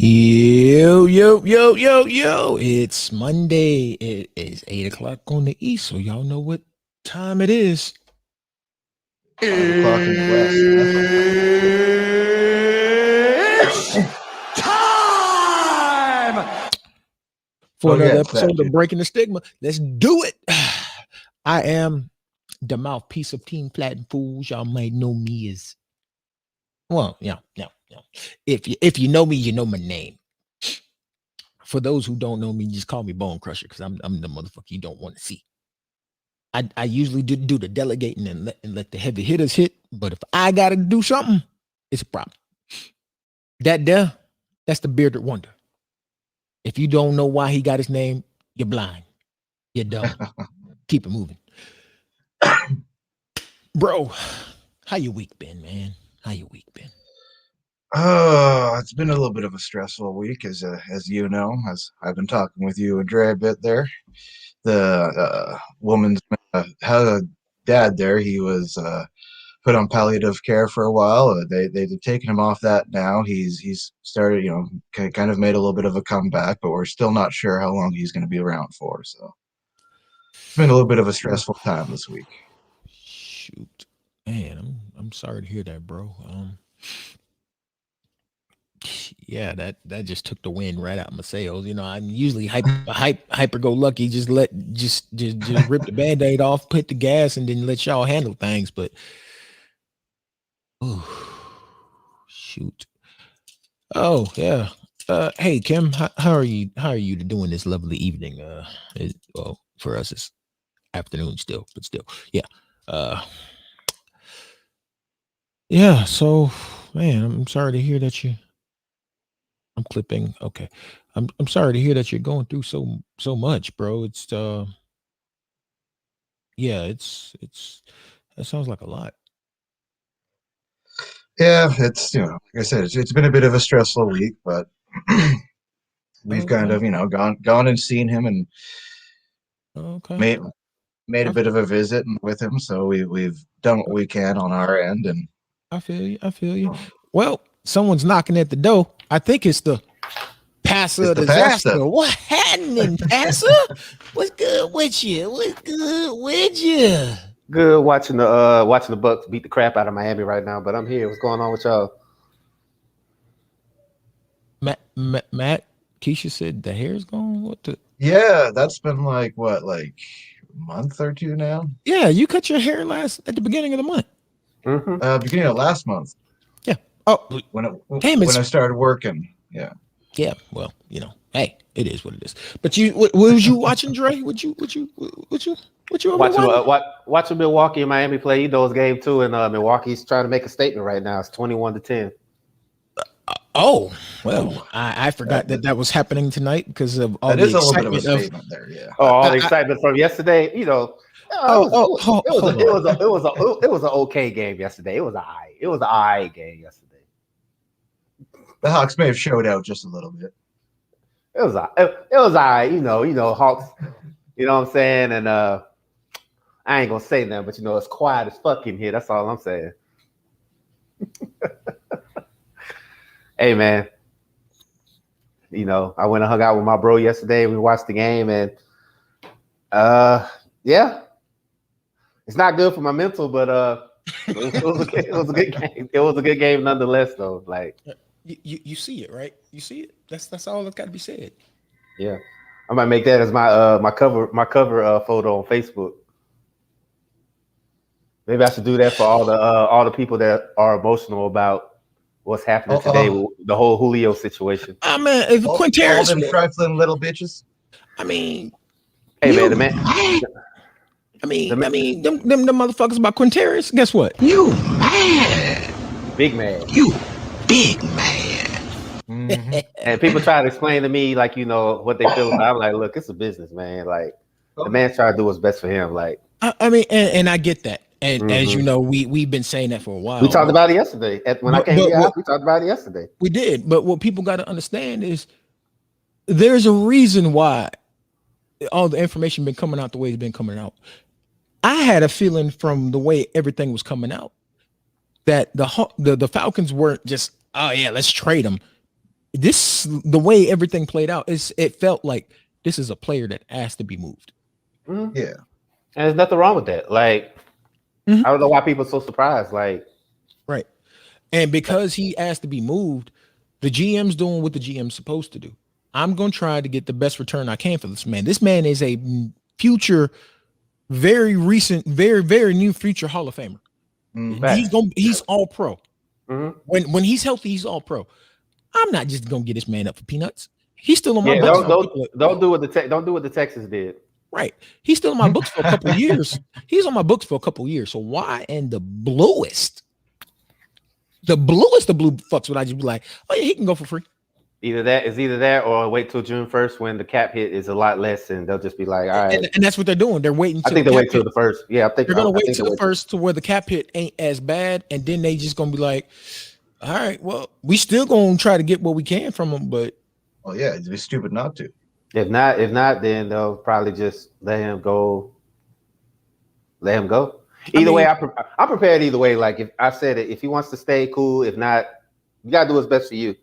Yo. It's Monday. It is 8 o'clock on the east, so y'all know what time it is. 5 o'clock in the west. It's time for another episode of Breaking the Stigma. Let's do it. I am the mouthpiece of Team Flattened Fools. Y'all might know me as yeah. If you know me, you know my name. For those who don't know me, just call me Bone Crusher because I'm the motherfucker you don't want to see. I usually do the delegating and let the heavy hitters hit, but if I gotta do something, it's a problem. That's the bearded wonder. If you don't know why he got his name, you're blind. You're dumb. Keep it moving. Bro, how your week been, man? How your week been? Oh, it's been a little bit of a stressful week, as you know, as I've been talking with you and Dre a bit there. The woman's had a dad there. He was put on palliative care for a while. They've taken him off that now. He's started, kind of made a little bit of a comeback, but we're still not sure how long he's going to be around for. So it's been a little bit of a stressful time this week. Shoot, man, I'm sorry to hear that, bro. Yeah, that just took the wind right out of my sails. I'm usually hyper go lucky, just rip the band-aid off, put the gas, and then let y'all handle things. But shoot. Oh yeah. Hey Kim, how are you? How are you doing this lovely evening? For us it's afternoon still, but still, yeah. Yeah. So, man, I'm sorry to hear that I'm clipping. Okay. I'm sorry to hear that you're going through so much, bro. It's that sounds like a lot. Yeah, it's like I said, it's been a bit of a stressful week, but we've kind of gone and seen him and made a bit of a visit with him. So we've done what we can on our end, and I feel you. Well, someone's knocking at the door. I think it's the passer of disaster. What happening, passer? What's good with you? Good watching the Bucks beat the crap out of Miami right now, but I'm here. What's going on with y'all? Matt, Keisha said the hair's gone. Yeah, that's been like a month or two now. Yeah, you cut your hair at the beginning of the month. Mm-hmm. Beginning of last month. Yeah. Oh, when I started working. Yeah. Yeah. Well, hey, it is what it is. But what was you watching, Dre? What you watching Milwaukee and Miami play? You know it's game 2, and Milwaukee's trying to make a statement right now. It's 21-10. Oh well, I forgot that was happening tonight because of all the excitement there. Yeah. All the excitement from yesterday. It was an okay game yesterday. It was an alright game yesterday. The Hawks may have showed out just a little bit. It was alright. Hawks. You know what I'm saying? And I ain't gonna say nothing, but it's quiet as fuck in here. That's all I'm saying. Hey man, I went and hung out with my bro yesterday. We watched the game, and yeah, it's not good for my mental, but it was a good game. It was a good game nonetheless, though. Like you see it, right? You see it. That's all that's got to be said. Yeah, I might make that as my cover photo on Facebook. Maybe I should do that for all the people that are emotional about what's happening today with the whole Julio situation. I mean, if Quinteris, all them trifling little bitches. I mean, hey man, the man. I mean, them motherfuckers about Quinteris. Guess what? You mad, big man. You big man. Mm-hmm. And people try to explain to me what they feel about. I'm like, look, it's a business, man. Like the man's trying to do what's best for him. Like I mean, and I get that. And as you know, we've been saying that for a while. We talked about it yesterday. When I came here, we talked about it yesterday. We did. But what people got to understand is there's a reason why all the information been coming out the way it's been coming out. I had a feeling from the way everything was coming out that the Falcons weren't just, oh yeah, let's trade them. the way everything played out, it felt like this is a player that asked to be moved. Mm-hmm. Yeah. And there's nothing wrong with that. Like, I don't know why people are so surprised. Like, right. And because he asked to be moved, the GM's doing what the GM's supposed to do. I'm going to try to get the best return I can for this man. This man is a future, very recent, very, very new future Hall of Famer. He's all pro. Mm-hmm. When he's healthy, he's all pro. I'm not just gonna get this man up for peanuts. He's still on my books. Don't do what the Texans did. Right. He's still on my books for a couple of years. He's on my books for a couple of years. So why in the bluest of blue fucks would I just be like, oh yeah, he can go for free? Either that or wait till June 1st when the cap hit is a lot less, and they'll just be like, all right. And that's what they're doing. They're waiting. I think they wait till the first. Yeah, I think they're gonna wait till the first to where the cap hit ain't as bad, and then they just gonna be like, all right, well, we still gonna try to get what we can from him, but it'd be stupid not to. If not, then they'll probably just let him go. Either way, I'm prepared either way. Like if I said it, if he wants to stay, cool. If not, you gotta do what's best for you.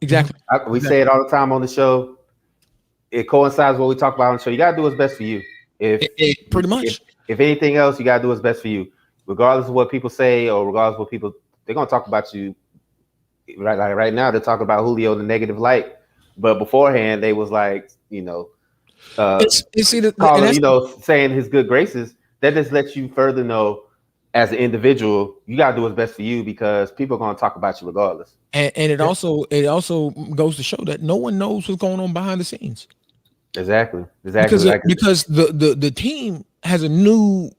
Exactly. We say it all the time on the show. It coincides with what we talk about on the show. You gotta do what's best for you. Pretty much. If anything else, you gotta do what's best for you, regardless of what people say or regardless of what people they're gonna talk about you. Right, like right now they're talking about Julio in the negative light, but beforehand they was like, saying his good graces. That just lets you further know as an individual, you gotta do what's best for you because people are gonna talk about you regardless. And it also goes to show that no one knows what's going on behind the scenes. Exactly. Because the team has a new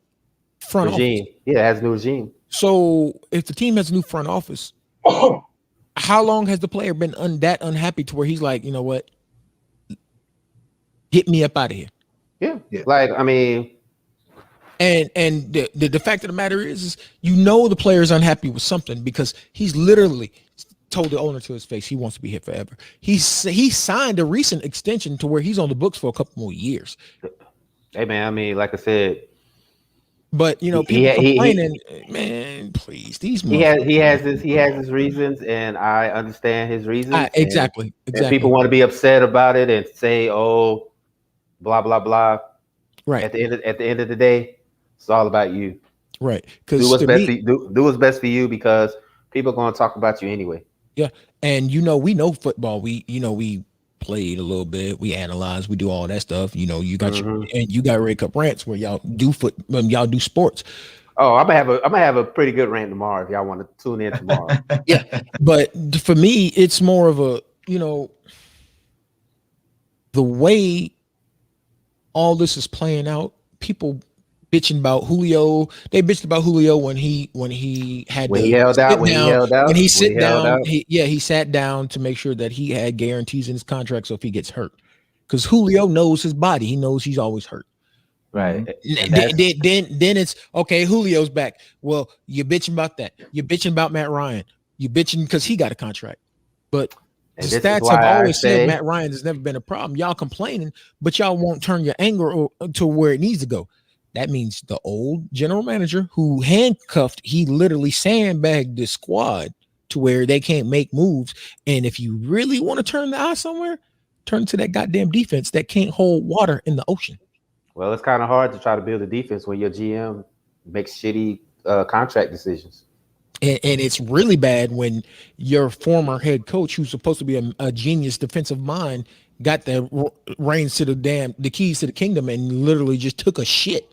front regime. Office. Yeah, it has a new regime. So if the team has a new front office, how long has the player been that unhappy to where he's like, you know what? Get me up out of here. Yeah. Like, I mean, and the fact of the matter is the player is unhappy with something because he's literally told the owner to his face he wants to be here forever. He signed a recent extension to where he's on the books for a couple more years. Hey man, I mean, like I said, but people complaining, man, please, these he has his reasons, and I understand his reasons. Exactly. And people want to be upset about it and say, "Oh, blah blah blah." Right. At the end of the day, it's all about you. Right. Because do what's best for you because people are going to talk about you anyway. Yeah, and we know football. We played a little bit. We analyze. We do all that stuff. You got you got Red Cup rants where y'all do y'all do sports. Oh, I'm gonna have a pretty good rant tomorrow if y'all want to tune in tomorrow. Yeah, but for me, it's more of a the way all this is playing out. People bitching about Julio. They bitched about Julio when he sat down to make sure that he had guarantees in his contract. So if he gets hurt, because Julio knows his body, he knows he's always hurt. Right. Then it's okay. Julio's back. Well, you're bitching about that. You're bitching about Matt Ryan. You're bitching because he got a contract. But the stats have always said Matt Ryan has never been a problem. Y'all complaining, but y'all won't turn your anger to where it needs to go. That means the old general manager who handcuffed, he literally sandbagged the squad to where they can't make moves. And if you really want to turn the eye somewhere, turn to that goddamn defense that can't hold water in the ocean. Well, it's kind of hard to try to build a defense when your GM makes shitty contract decisions. And it's really bad when your former head coach, who's supposed to be a genius defensive mind, got the reins to the keys to the kingdom and literally just took a shit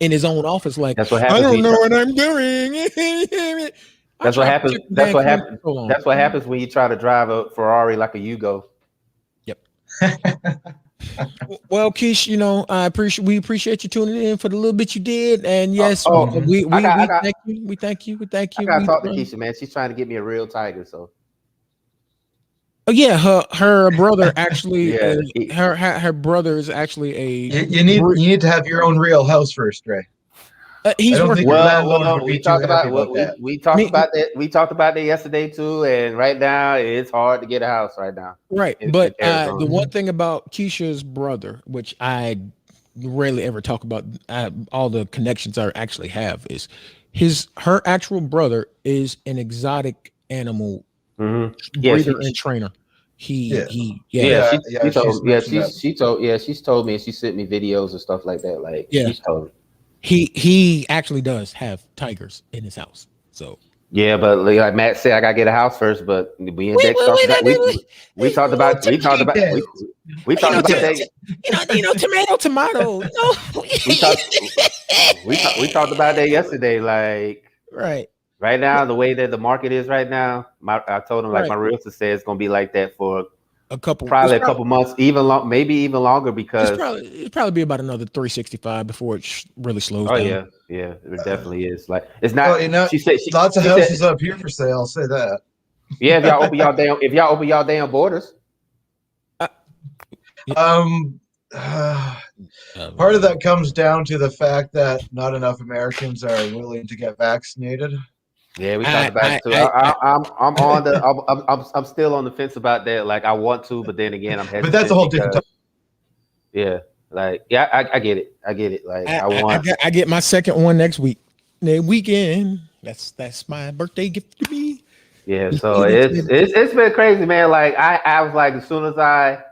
in his own office. Like, that's what happens. I don't know what I'm doing. That's what happens. That's what happens when you try to drive a Ferrari like a Yugo. Yep. Well, Keish, we appreciate you tuning in for the little bit you did, and yes, we thank you. I gotta talk to Keisha, man. She's trying to get me a real tiger, so. Oh yeah, her brother actually, her brother is actually a. You need to have your own real house first, Ray. We talked about that. We talked about that yesterday too, and right now it's hard to get a house right now. Right, but the one thing about Keisha's brother, which I rarely ever talk about, all the connections I actually have, is her actual brother is an exotic animal breeder and trainer. She's told me, and she sent me videos and stuff like that. Like, she's told me. He actually does have tigers in his house. So yeah, but like Matt said, I gotta get a house first. But we and Dex talked about tomato. No, we talked about that yesterday. Like, right now, the way that the market is right now, I told him like my realtor said it's gonna be like that for a couple months, maybe even longer, because it'll probably be about another 365 before it really slows down. Yeah, it definitely is. Like, it's not. Well, she said lots of houses up here for sale. I'll say that. Yeah, if y'all open y'all damn borders. Part of that comes down to the fact that not enough Americans are willing to get vaccinated. Yeah, we talked about it too. I'm still on the fence about that. Like, I want to, but then again, I'm hesitant. But that's a whole different topic. Yeah, like, I get it. Like, I get my second one next weekend. That's my birthday gift to me. Yeah, so it's been crazy, man. Like, I was like, as soon as I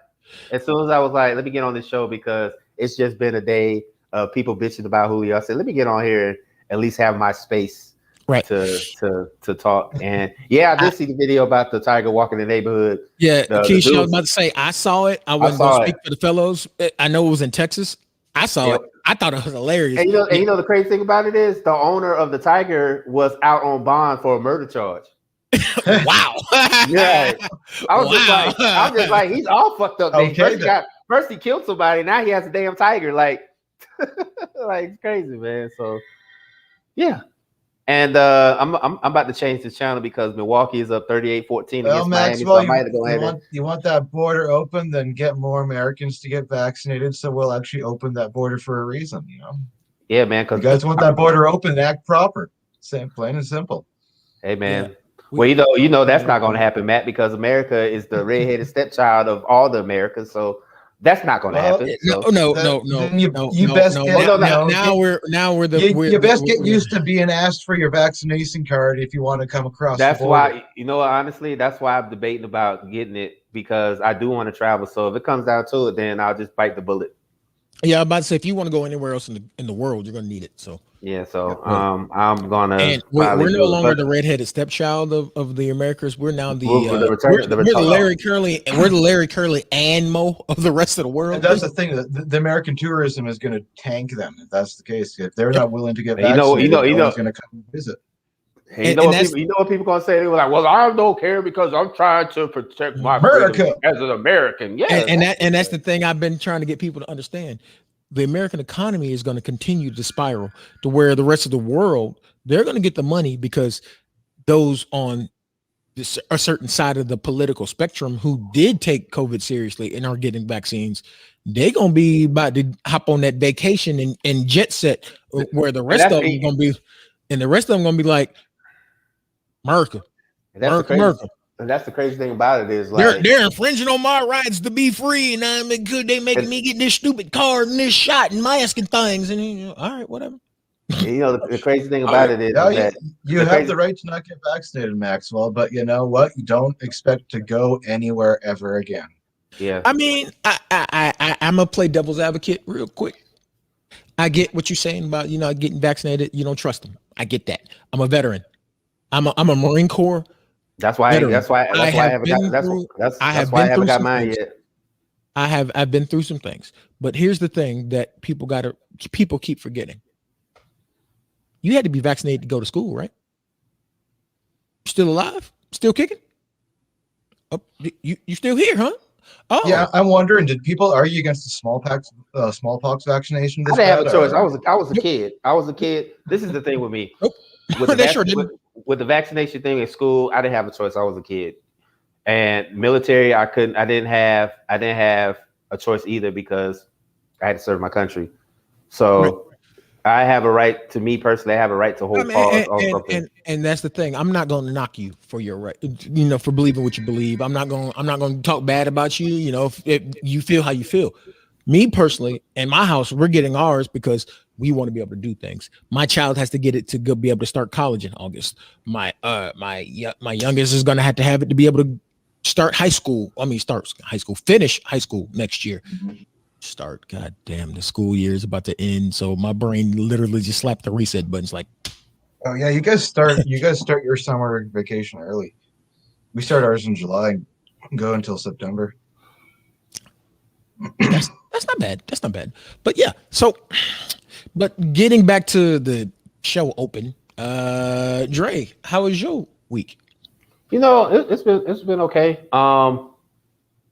was like, let me get on this show, because it's just been a day of people bitching about Julio. I said, let me get on here and at least have my space. Right, to talk. And I did see the video about the tiger walking the neighborhood. Yeah, Keisha, I was about to say, I saw it. I wasn't going to speak for the fellows. I know it was in Texas. I saw it. I thought it was hilarious. And you know the crazy thing about it is the owner of the tiger was out on bond for a murder charge. Wow. Yeah, I was just like, he's all fucked up. First he killed somebody. Now he has a damn tiger. Like, like, it's crazy, man. So yeah. And I'm about to change this channel because Milwaukee is up 38-14 against Miami. So I might go ahead. You want that border open, then get more Americans to get vaccinated. So we'll actually open that border for a reason, you know? Yeah, man. Because you guys want that border open, act proper. Same, plain and simple. Hey, man. Yeah. Well, you know that's not going to happen, Matt, because America is the redheaded stepchild of all the Americans. So that's not going to happen. No. You best get used to being asked for your vaccination card if you want to come across. That's why, honestly, that's why I'm debating about getting it, because I do want to travel. So if it comes down to it, then I'll just bite the bullet. Yeah, I'm about to say, if you want to go anywhere else in the world, you're going to need it. So yeah, so I'm gonna. And we're no longer the redheaded stepchild of the Americas. We're now we're the Larry Curly, and we're the Larry Curly and Mo of the rest of the world. And that's the thing. The American tourism is going to tank them if that's the case. If they're not willing to get vaccinated, no one's going to come visit. Hey, you know what people gonna say? They were like, "Well, I don't care because I'm trying to protect my America as an American." Yeah, and that's the thing I've been trying to get people to understand. The American economy is going to continue to spiral to where the rest of the world, they're going to get the money because those on a certain side of the political spectrum who did take COVID seriously and are getting vaccines, they're going to be about to hop on that vacation and jet set, where the rest of them going to be, and the rest of them going to be like, America. And that's the crazy thing about it is, like, they're infringing on my rights to be free, and I mean, could they make me get this stupid card and this shot and mask and things? And all right, whatever. The crazy thing about it is that you have the right to not get vaccinated, Maxwell. But you know what? You don't expect to go anywhere ever again. Yeah. I mean, I'm gonna play devil's advocate real quick. I get what you're saying about getting vaccinated. You don't trust them. I get that. I'm a veteran. I'm a Marine Corps. That's why I haven't got mine yet. I've been through some things, but here's the thing that people keep forgetting. You had to be vaccinated to go to school, right? Still alive? Still kicking? Oh, you still here, huh? Oh yeah, I'm wondering, did people argue against the smallpox vaccination? I didn't have a choice. I was a kid. This is the thing with me. With the vaccination thing in school, I didn't have a choice. I was a kid. And military, I didn't have a choice either, because I had to serve my country. So I have a right, to me personally, I have a right to hold pause on something. And that's the thing. I'm not going to knock you for your right, for believing what you believe. I'm not going to talk bad about you, if you feel how you feel. Me personally, in my house, we're getting ours because we want to be able to do things. My child has to get it to go be able to start college in August. My youngest is going to have it to be able to start high school. I mean, finish high school next year. Mm-hmm. God damn, the school year is about to end. So my brain literally just slapped the reset button. It's like, oh yeah, you guys start your summer vacation early. We start ours in July and go until September. That's not bad. That's not bad. But yeah, so but getting back to the show open, Dre, how was your week? It's been okay.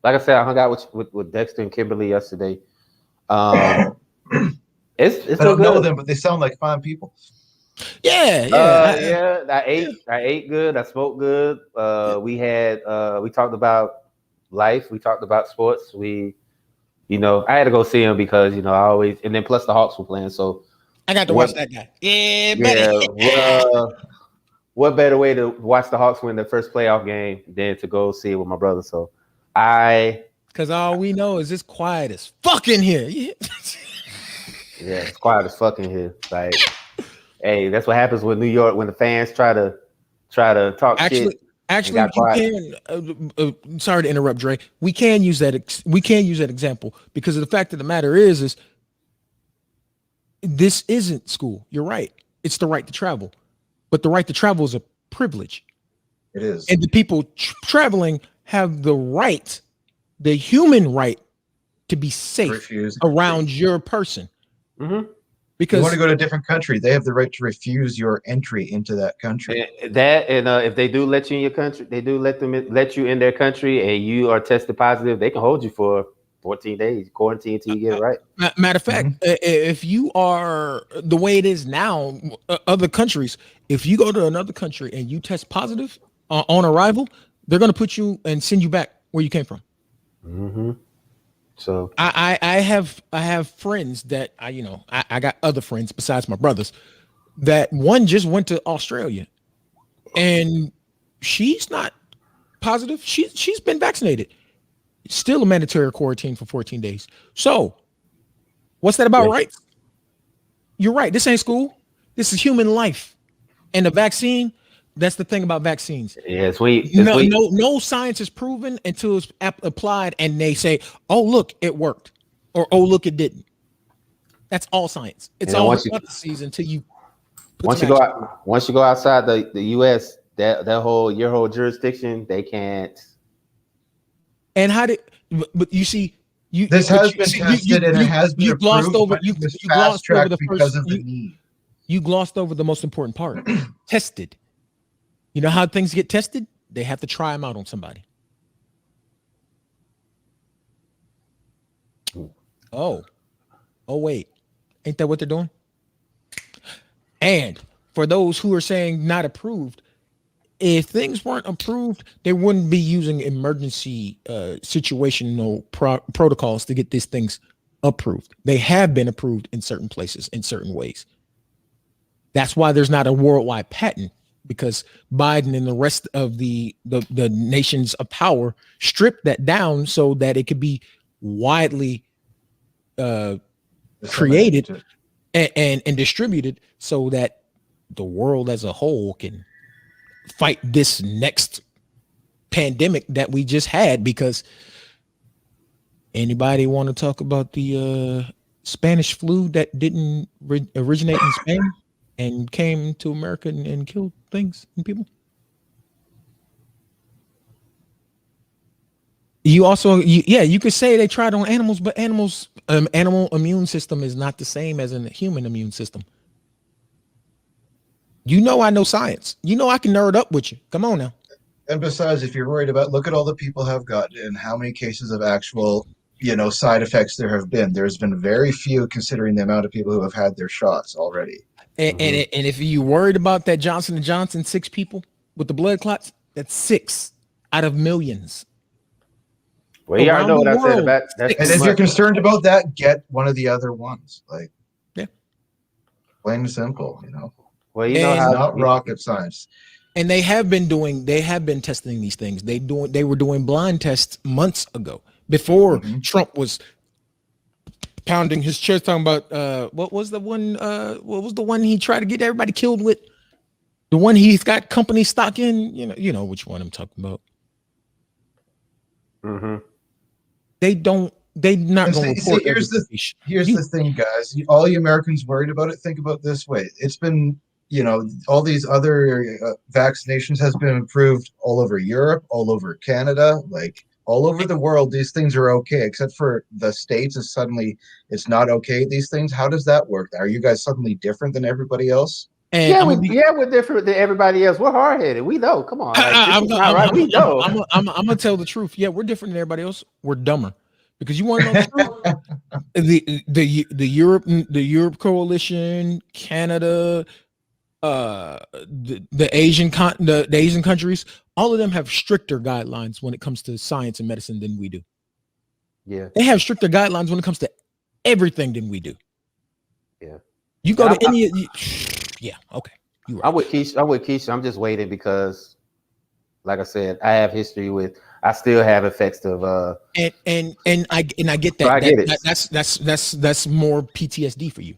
Like I said, I hung out with Dexter and Kimberly yesterday. It's I don't good. know them, but they sound like fine people. Yeah. I ate good. I smoked good. We talked about life. We talked about sports. I had to go see him because I always, and then plus the Hawks were playing, so I got to watch that guy. Yeah, buddy. What better way to watch the Hawks win their first playoff game than to go see it with my brother? So because all we know is it's quiet as fuck in here. Yeah, it's quiet as fuck in here. Like, hey, that's what happens with New York when the fans try to talk shit. Actually, you can. Sorry to interrupt, Dre. We can use that. We can use that example because the fact of the matter is this isn't school. You're right. It's the right to travel, but the right to travel is a privilege. It is, and the people traveling have the human right to be safe around your person. Mm-hmm. Because you want to go to a different country, they have the right to refuse your entry into that country. And if they do let you in your country, they do let you in their country, and you are tested positive, they can hold you for 14 days quarantine until you get it right. Matter of fact, if you are the way it is now, other countries, if you go to another country and you test positive on arrival, they're going to put you and send you back where you came from. Mm-hmm. So I have friends that I got other friends besides my brothers that one just went to Australia and she's not positive. She's been vaccinated. Still a mandatory quarantine for 14 days. So what's that about, right? You're right. This ain't school. This is human life. And the vaccine, that's the thing about vaccines. Yeah, no science is proven until it's applied and they say, oh, look, it worked. Or, oh, look, it didn't. That's all science. It's all hypotheses until you once you go outside the US, your whole jurisdiction, they can't. And but you see, this has been tested and it has been glossed over. You glossed over the because of the need. You glossed over the most important part. Tested. You know how things get tested? They have to try them out on somebody. Oh, wait. Ain't that what they're doing? And for those who are saying not approved, if things weren't approved, they wouldn't be using emergency situational protocols to get these things approved. They have been approved in certain places in certain ways. That's why there's not a worldwide patent, because Biden and the rest of the nations of power stripped that down so that it could be widely created and distributed so that the world as a whole can fight this next pandemic that we just had. Because anybody want to talk about the Spanish flu that didn't originate in Spain and came to America and killed things and people? You also, you could say they tried on animals, but animal immune system is not the same as a human immune system. I know science. I can nerd up with you. Come on now. And besides, if you're worried about, look at all the people have gotten and how many cases of actual, side effects there have been. There's been very few considering the amount of people who have had their shots already. And if you're worried about that Johnson & Johnson 6 people with the blood clots, that's 6 out of millions. Well, you already know what I said about that. And if you're concerned about that, get one of the other ones. Like, plain and simple, Well, it's not rocket science. And they have been testing these things. They were doing blind tests months ago before Trump was pounding his chest talking about what was the one he tried to get everybody killed with? The one he's got company stock in, you know which one I'm talking about. Mm-hmm. They're not going to report. Here's the thing, guys. All you Americans worried about it, think about it this way. It's been, all these other vaccinations has been approved all over Europe, all over Canada, like all over the world. These things are okay, except for the States it's not okay, these things. How does that work? Are you guys suddenly different than everybody else? And we're different than everybody else. We're hard-headed. We know. Come on. We know. I'm gonna tell the truth. Yeah, we're different than everybody else. We're dumber. Because you want to know the truth? the Europe coalition, Canada, the Asian countries, all of them have stricter guidelines when it comes to science and medicine than we do. Yeah, they have stricter guidelines when it comes to everything than we do. Yeah, you go to India. Yeah, okay. I'm with Keisha. I'm just waiting because, like I said, I have history with. I still have effects of and I get that. So I get it. That's more PTSD for you.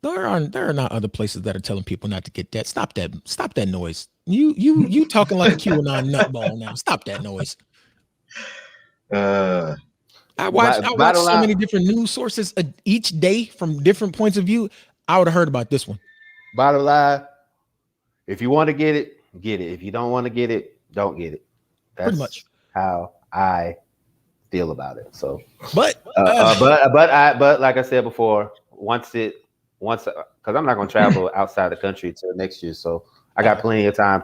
There are not other places that are telling people not to get that. Stop that noise. You talking like a QAnon nutball now. Stop that noise. I watch so many different news sources each day from different points of view. I would have heard about this one. Bottom line, if you want to get it, get it. If you don't want to get it, don't get it. That's pretty much how I feel about it. So, but like I said before, once because I'm not going to travel outside the country until next year, so I got plenty of time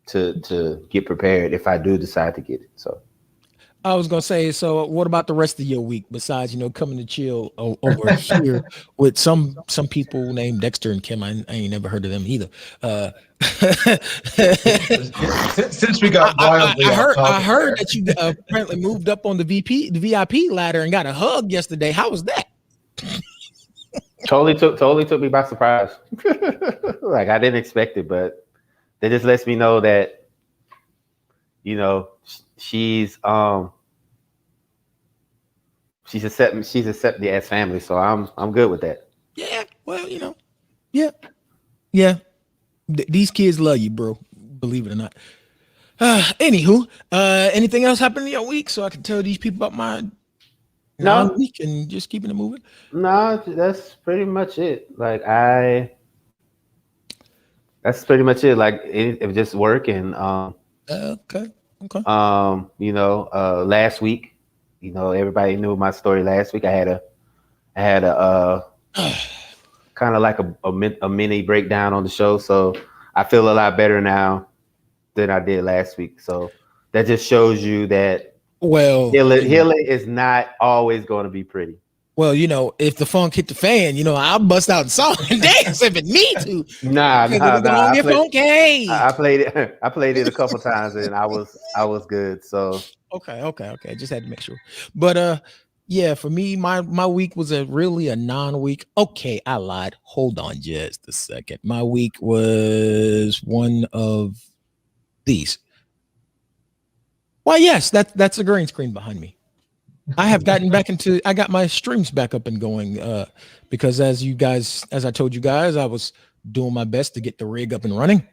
to get prepared if I do decide to get it. So. I was gonna say, so what about the rest of your week besides coming to chill over here with some people named Dexter and Kim? I ain't never heard of them either. Since we got wildly I heard that you apparently moved up on the VIP ladder and got a hug yesterday. How was that? Totally took me by surprise. Like I didn't expect it, but that just lets me know that she's accepted as family, so I'm good with that. Yeah, well, yeah. These kids love you, bro. Believe it or not. Anywho, anything else happened in your week so I can tell these people about my week and just keeping it moving? No, that's pretty much it. That's pretty much it. Like it just work and okay. Last week, everybody knew my story last week. I had a kind of like a mini breakdown on the show. So I feel a lot better now than I did last week. So that just shows you that healing is not always going to be pretty. Well, if the funk hit the fan, I'll bust out in song and dance if it need to. Nah. I played it a couple times and I was good. So okay. Just had to make sure. But yeah, for me, my week was really a non-week. Okay, I lied. Hold on just a second. My week was one of these. Why, yes, that's a green screen behind me. I have gotten back I got my streams back up and going because as I told you guys, I was doing my best to get the rig up and running.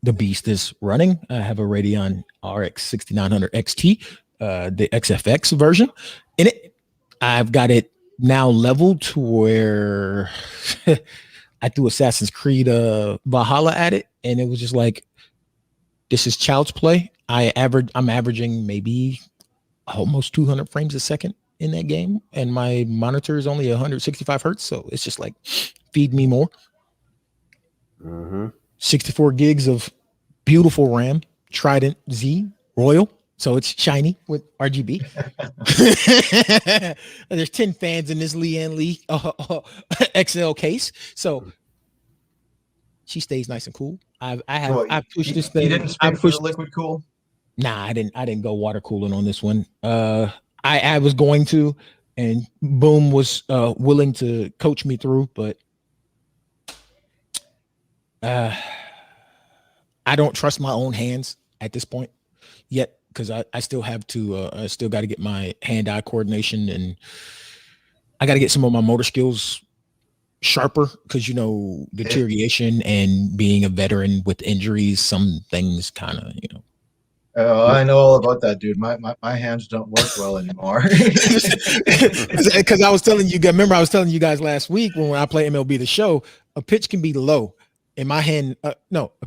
The beast is running. I have a Radeon RX 6900 XT, the XFX version in it. I've got it now leveled to where I threw Assassin's Creed Valhalla at it, and it was just like, this is child's play. I'm averaging maybe almost 200 frames a second in that game, and my monitor is only 165 hertz, so it's just like, feed me more. 64 gigs of beautiful RAM, Trident Z Royal, so it's shiny with RGB. There's 10 fans in this Lian Lee XL case, so she stays nice and cool. I pushed this thing. You didn't spin for the liquid cool? Nah, I didn't go water cooling on this one. I was going to, and Boom was willing to coach me through, but I don't trust my own hands at this point yet, because I still have to I still got to get my hand-eye coordination, and I got to get some of my motor skills sharper because deterioration and being a veteran with injuries, some things kind of Oh, I know all about that, dude. My hands don't work well anymore. Because I was telling you guys, remember I was telling you guys last week when I play MLB The Show, a pitch can be low and my hand, a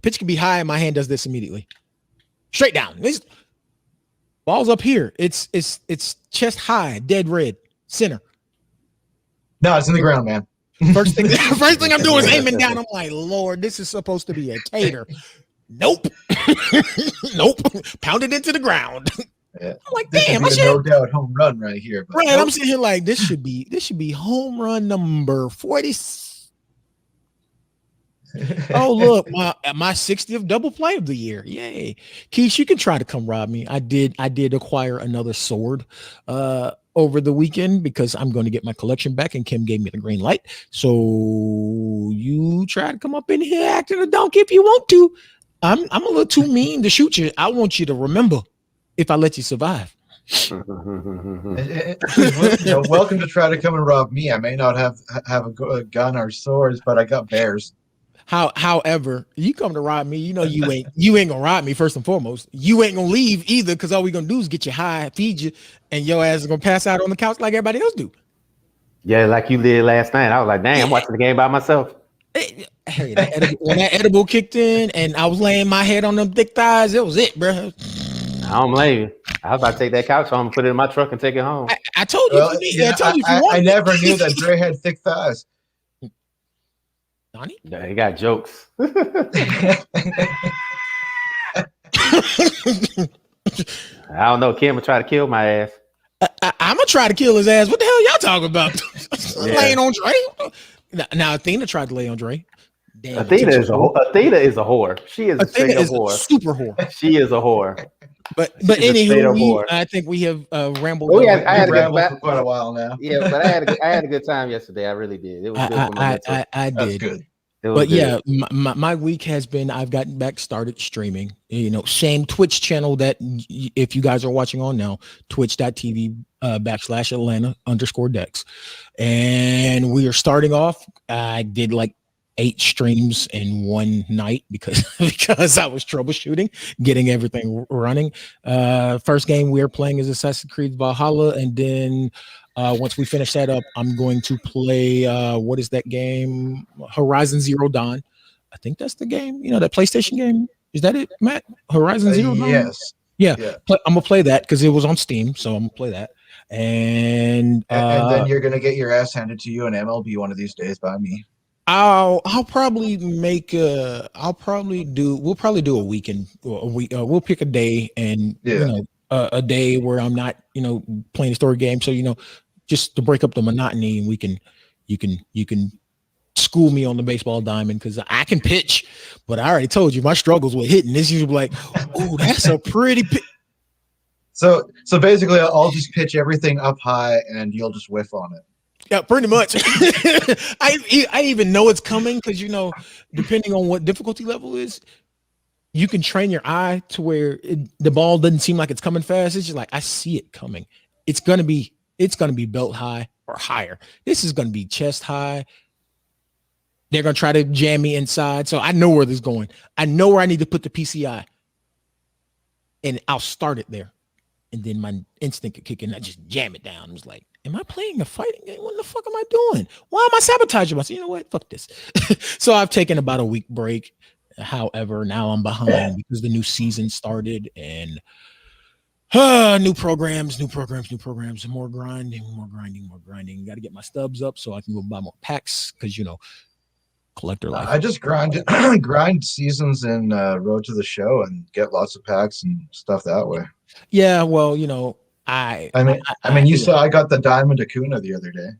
pitch can be high and my hand does this immediately. Straight down. This ball's up here. It's chest high, dead red, center. No, it's in the ground, man. First thing I'm doing is aiming down. I'm like, Lord, this is supposed to be a tater. Nope. Nope. Pound it into the ground. Yeah. I'm like, damn, no doubt home run right here. Right. Nope. I'm sitting here like this should be home run number 40. Oh, look, my 60th double play of the year. Yay. Keith, you can try to come rob me. I did acquire another sword over the weekend because I'm going to get my collection back and Kim gave me the green light. So you try to come up in here acting a donkey if you want to. I'm a little too mean to shoot you. I want you to remember if I let you survive. Welcome to try to come and rob me. I may not have a gun or swords, but I got bears. However, you come to rob me, you ain't gonna rob me first and foremost. You ain't gonna leave either because all we gonna do is get you high, feed you, and your ass is gonna pass out on the couch like everybody else do. Yeah, like you did last night. I was like, dang, I'm watching the game by myself. Hey, when that edible kicked in and I was laying my head on them thick thighs, it was it, bro. I don't blame you. I was about to take that couch home, put it in my truck, and take it home. I told you. I told you. I never knew that Dre had thick thighs. Donnie? Yeah, he got jokes. I don't know. Kim will try to kill my ass. I'm gonna try to kill his ass. What the hell y'all talking about? Laying on Dre? Now Athena tried to lay on Dre. Damn, Athena is a whore. She is a whore. Super whore. She is a whore. But anywho, I think we have rambled. I had a ramble for quite a while now. Yeah, but I had a good time yesterday. I really did. It was good for my mental. I did. That's good. But yeah, my week has been, I've gotten back started streaming, same Twitch channel that if you guys are watching on now, twitch.tv /Atlanta_Dex. And we are starting off. I did like 8 streams in one night because I was troubleshooting, getting everything running. First game we are playing is Assassin's Creed Valhalla. And then once we finish that up, I'm going to play what is that game? Horizon Zero Dawn. I think that's the game. That PlayStation game. Is that it, Matt? Horizon Zero Dawn? Yes. Yeah. I'm gonna play that because it was on Steam, so I'm gonna play that. And then you're gonna get your ass handed to you in MLB one of these days by me. I'll probably do a weekend. We'll pick a day and a day where I'm not playing a story game. So just to break up the monotony, and you can school me on the baseball diamond because I can pitch, but I already told you my struggles with hitting. This usually like, oh, that's a pretty pitch. So basically, I'll just pitch everything up high, and you'll just whiff on it. Yeah, pretty much. I even know it's coming because depending on what difficulty level is, you can train your eye to where the ball doesn't seem like it's coming fast. It's just like I see it coming. It's gonna be belt high or higher. This is gonna be chest high. They're gonna try to jam me inside, so I know where this is going. I know where I need to put the PCI, and I'll start it there, and then my instinct could kick in. I just jam it down. I was like, am I playing a fighting game? What the fuck am I doing? Why am I sabotaging myself? You know what? Fuck this. So I've taken about a week break. However, now I'm behind because the new season started and new programs, more grinding. Got to get my stubs up so I can go buy more packs because collector life. I just grind seasons in Road to the Show and get lots of packs and stuff that way. Yeah, well, I mean, you saw I got the Diamond Acuna the other day.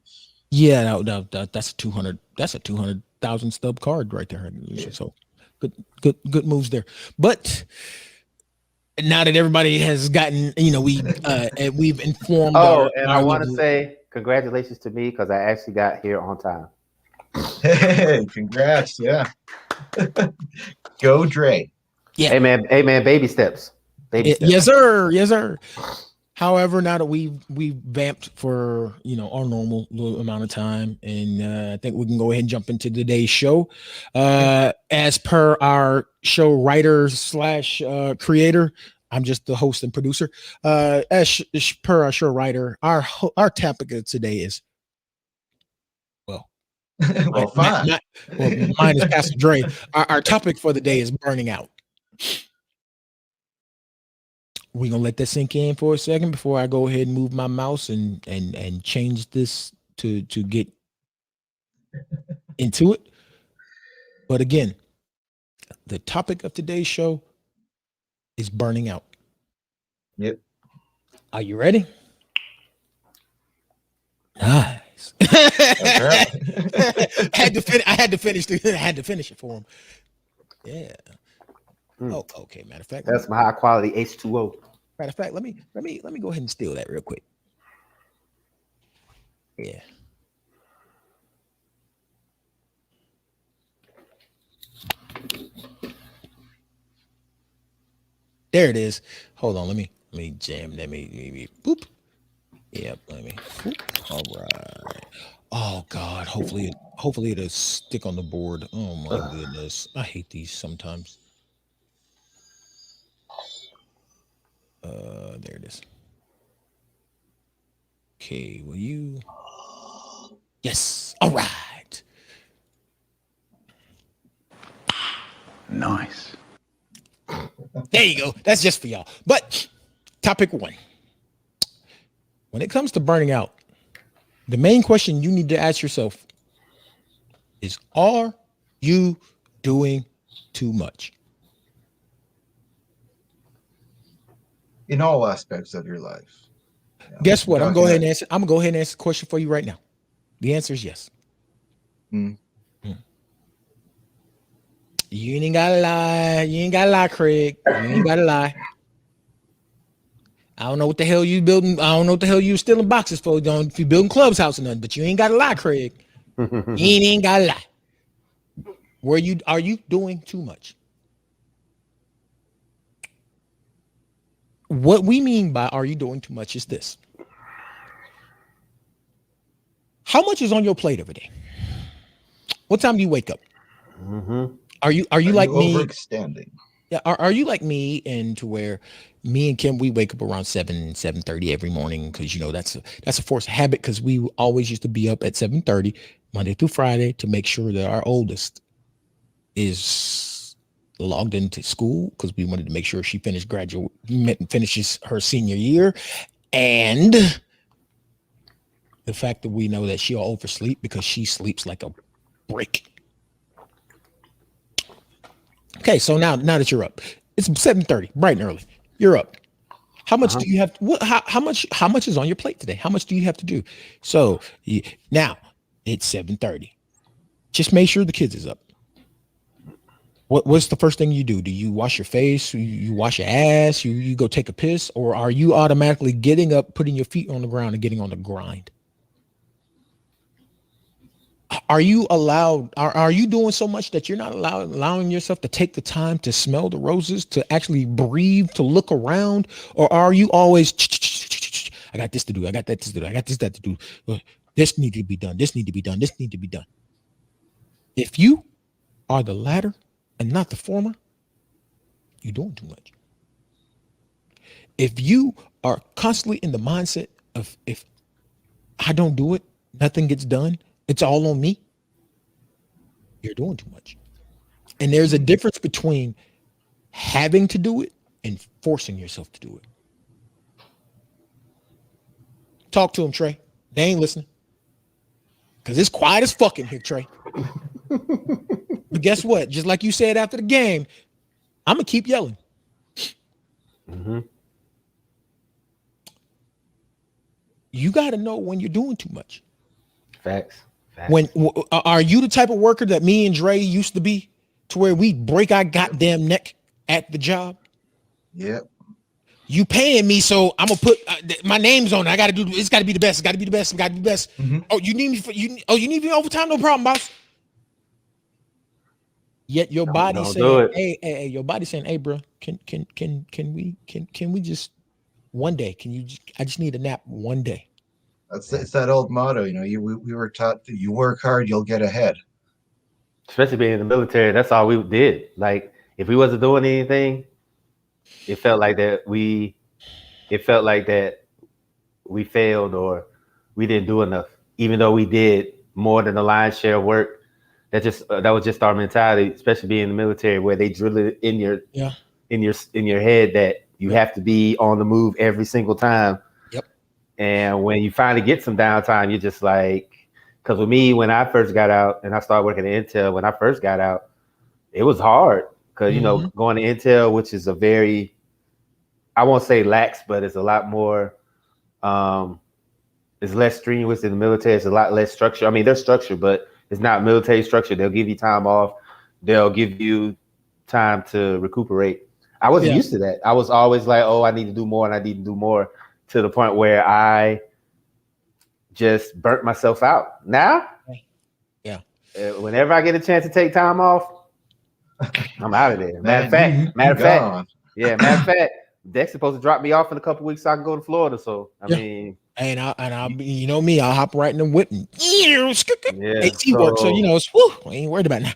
Yeah, that's a 200,000 stub card right there. Yeah. So good moves there. But now that everybody has gotten, we've informed. I want to say congratulations to me because I actually got here on time. Hey, congrats! Yeah, go Dre. Yeah. Hey man, baby steps. Yes, sir. However, now that we've vamped for our normal little amount of time, and I think we can go ahead and jump into today's show. As per our show writer / creator, I'm just the host and producer. As per our show writer, our topic of today is fine. Mine is Pastor Dre. Our topic for the day is burning out. We're gonna let that sink in for a second before I go ahead and move my mouse and change this to get into it. But again, the topic of today's show is burning out. Yep. Are you ready? Nice. I had to finish it for him. Yeah. Oh, okay. Matter of fact, that's my high quality H2O. Matter of fact, let me go ahead and steal that real quick. Yeah. There it is. Hold on. Let me jam. Let me boop. Yep. Let me. Boop. All right. Oh God. Hopefully it'll stick on the board. Oh my goodness. I hate these sometimes. There it is. Okay, will you? Yes. All right. Nice. There you go. That's just for y'all. But topic 1. When it comes to burning out, the main question you need to ask yourself is, are you doing too much? In all aspects of your life. Guess what? I'm going to go ahead and answer the question for you right now. The answer is yes. You ain't gotta lie. You ain't gotta lie, Craig. You ain't gotta lie. I don't know what the hell you building. I don't know what the hell you stealing boxes for. If you building clubs house or nothing, but you ain't gotta lie, Craig. You ain't gotta lie. Are you doing too much? What we mean by are you doing too much is this. How much is on your plate every day? What time do you wake up? Are you like me? Overextending. Yeah. Are you like me, and to where me and Kim, we wake up around 7:30 every morning, because that's a forced habit, because we always used to be up at 7:30 Monday through Friday to make sure that our oldest is logged into school, because we wanted to make sure she finishes her senior year, and the fact that we know that she'll oversleep because she sleeps like a brick. Okay, so now that you're up, it's 7:30, bright and early. You're up. How much do you have? How much is on your plate today? How much do you have to do? So now it's 7:30. Just make sure the kids is up. What's the first thing you do? Do you wash your face? You wash your ass? You go take a piss? Or are you automatically getting up, putting your feet on the ground, and getting on the grind? Are you allowed? Are you doing so much that you're not allowing yourself to take the time to smell the roses, to actually breathe, to look around? Or are you always, I got this to do, I got that to do, I got that to do. This need to be done. This need to be done. This need to be done. If you are the latter and not the former, you're doing too much. If you are constantly in the mindset of, if I don't do it, nothing gets done, it's all on me, you're doing too much. And there's a difference between having to do it and forcing yourself to do it. Talk to him, Trey. They ain't listening. Because it's quiet as fuck in here, Trey. But guess what? Just like you said after the game, I'm going to keep yelling. You got to know when you're doing too much. Facts. When are you the type of worker that me and Dre used to be, to where we break our goddamn neck at the job? Yep. You paying me, so I'm gonna put my name's on it. I gotta do. It's gotta be the best. It's gotta be the best. It's gotta be the best. Oh, you need me for you? Oh, you need me overtime? No problem, boss. Yet your body saying, "Hey, your body saying, hey, bro, can we just one day. I just need a nap one day. It's that old motto, we were taught that you work hard, you'll get ahead. Especially being in the military, that's all we did. Like if we wasn't doing anything, it felt like that we failed or we didn't do enough, even though we did more than the lion's share of work. That was just our mentality, especially being in the military, where they drill it in your head that you have to be on the move every single time. Yep. And when you finally get some downtime, you're just like, because with me, when I first got out and I started working at Intel, when I first got out, it was hard because going to Intel, which is a very, I won't say lax, but it's a lot more. It's less strenuous in the military. It's a lot less structure. I mean, there's structure, but it's not military structure. They'll give you time off. They'll give you time to recuperate. I wasn't used to that. I was always like, oh, I need to do more and I need to do more, to the point where I just burnt myself out. Now, whenever I get a chance to take time off, I'm out of there. Matter of fact, Dex supposed to drop me off in a couple weeks so I can go to Florida. So I mean, and I'll be, you know me, I'll hop right in the whip and AT work. So it's I ain't worried about that.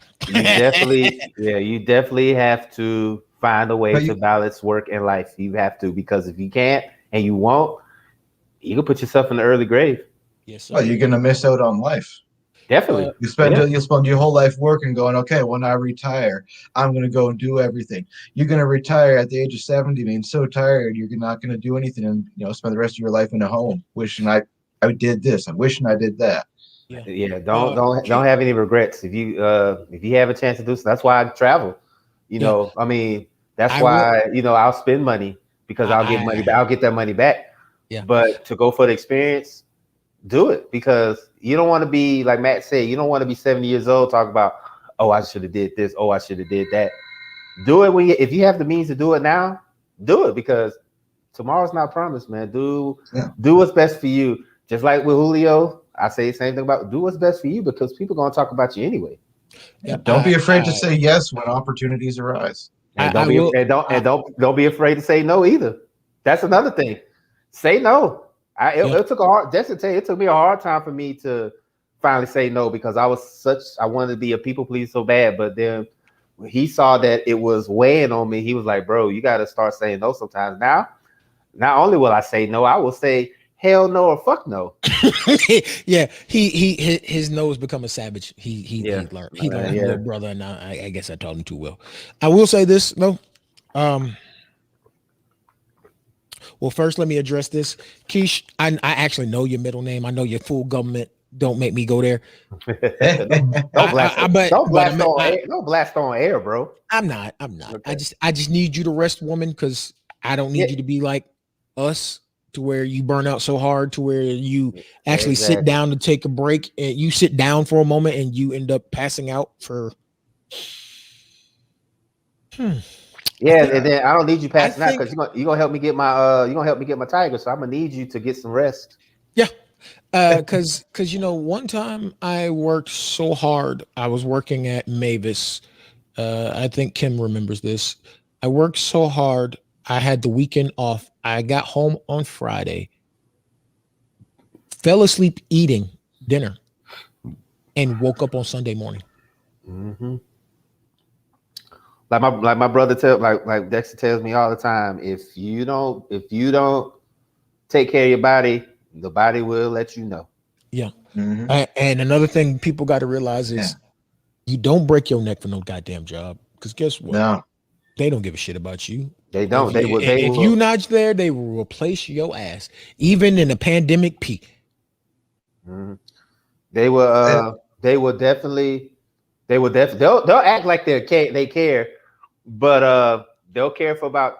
You definitely have to find a way to balance work and life. You have to, because if you can't and you won't, you can put yourself in the early grave. Yes. Well, you're gonna miss out on life. Definitely. You spend your whole life working, going, okay, when I retire, I'm going to go and do everything. You're going to retire at the age of 70, being so tired, you're not going to do anything, and spend the rest of your life in a home, wishing I did this, I'm wishing I did that. Yeah. Don't have any regrets. If you have a chance to do so, that's why I travel. I mean, that's why I'll spend money, because I'll get money, but I'll get that money back. Yeah. But to go for the experience, do it, because you don't want to be, like Matt said, you don't want to be 70 years old talking about, oh, I should have did this, oh, I should have did that. Do it if you have the means to do it now, do it, because tomorrow's not promised, man. Do what's best for you. Just like with Julio, I say the same thing about do what's best for you, because people are going to talk about you anyway. Yeah, don't be afraid to say yes when opportunities arise. And don't be afraid to say no either. That's another thing. Say no. It took me a hard time for me to finally say no, because I wanted to be a people pleaser so bad. But then when he saw that it was weighing on me, he was like, bro, you got to start saying no sometimes. Now, not only will I say no, I will say hell no or fuck no. Yeah, his no has become a savage. He learned little brother, and I guess I taught him too well. I will say this though. Well, first, let me address this. Keish, I actually know your middle name. I know your full government. Don't make me go there. Don't blast on air, bro. I'm not. Okay. I just need you to rest, woman, because I don't need you to be like us, to where you burn out so hard to where you actually sit down to take a break, and you sit down for a moment and you end up passing out for. Yeah, and then I don't need you passing out, because you're gonna help me get my tiger. So I'm gonna need you to get some rest. Yeah, because one time I worked so hard. I was working at Mavis. I think Kim remembers this. I worked so hard. I had the weekend off. I got home on Friday, fell asleep eating dinner, and woke up on Sunday morning. Mm-hmm. Like my brother like Dexter tells me all the time, if you don't take care of your body, the body will let you know. Yeah. Mm-hmm. And another thing people got to realize is you don't break your neck for no goddamn job, because guess what? No. They don't give a shit about you. They don't. If you're not there, they will replace your ass, even in a pandemic peak. Mm-hmm. They'll act like they care, but they'll care for about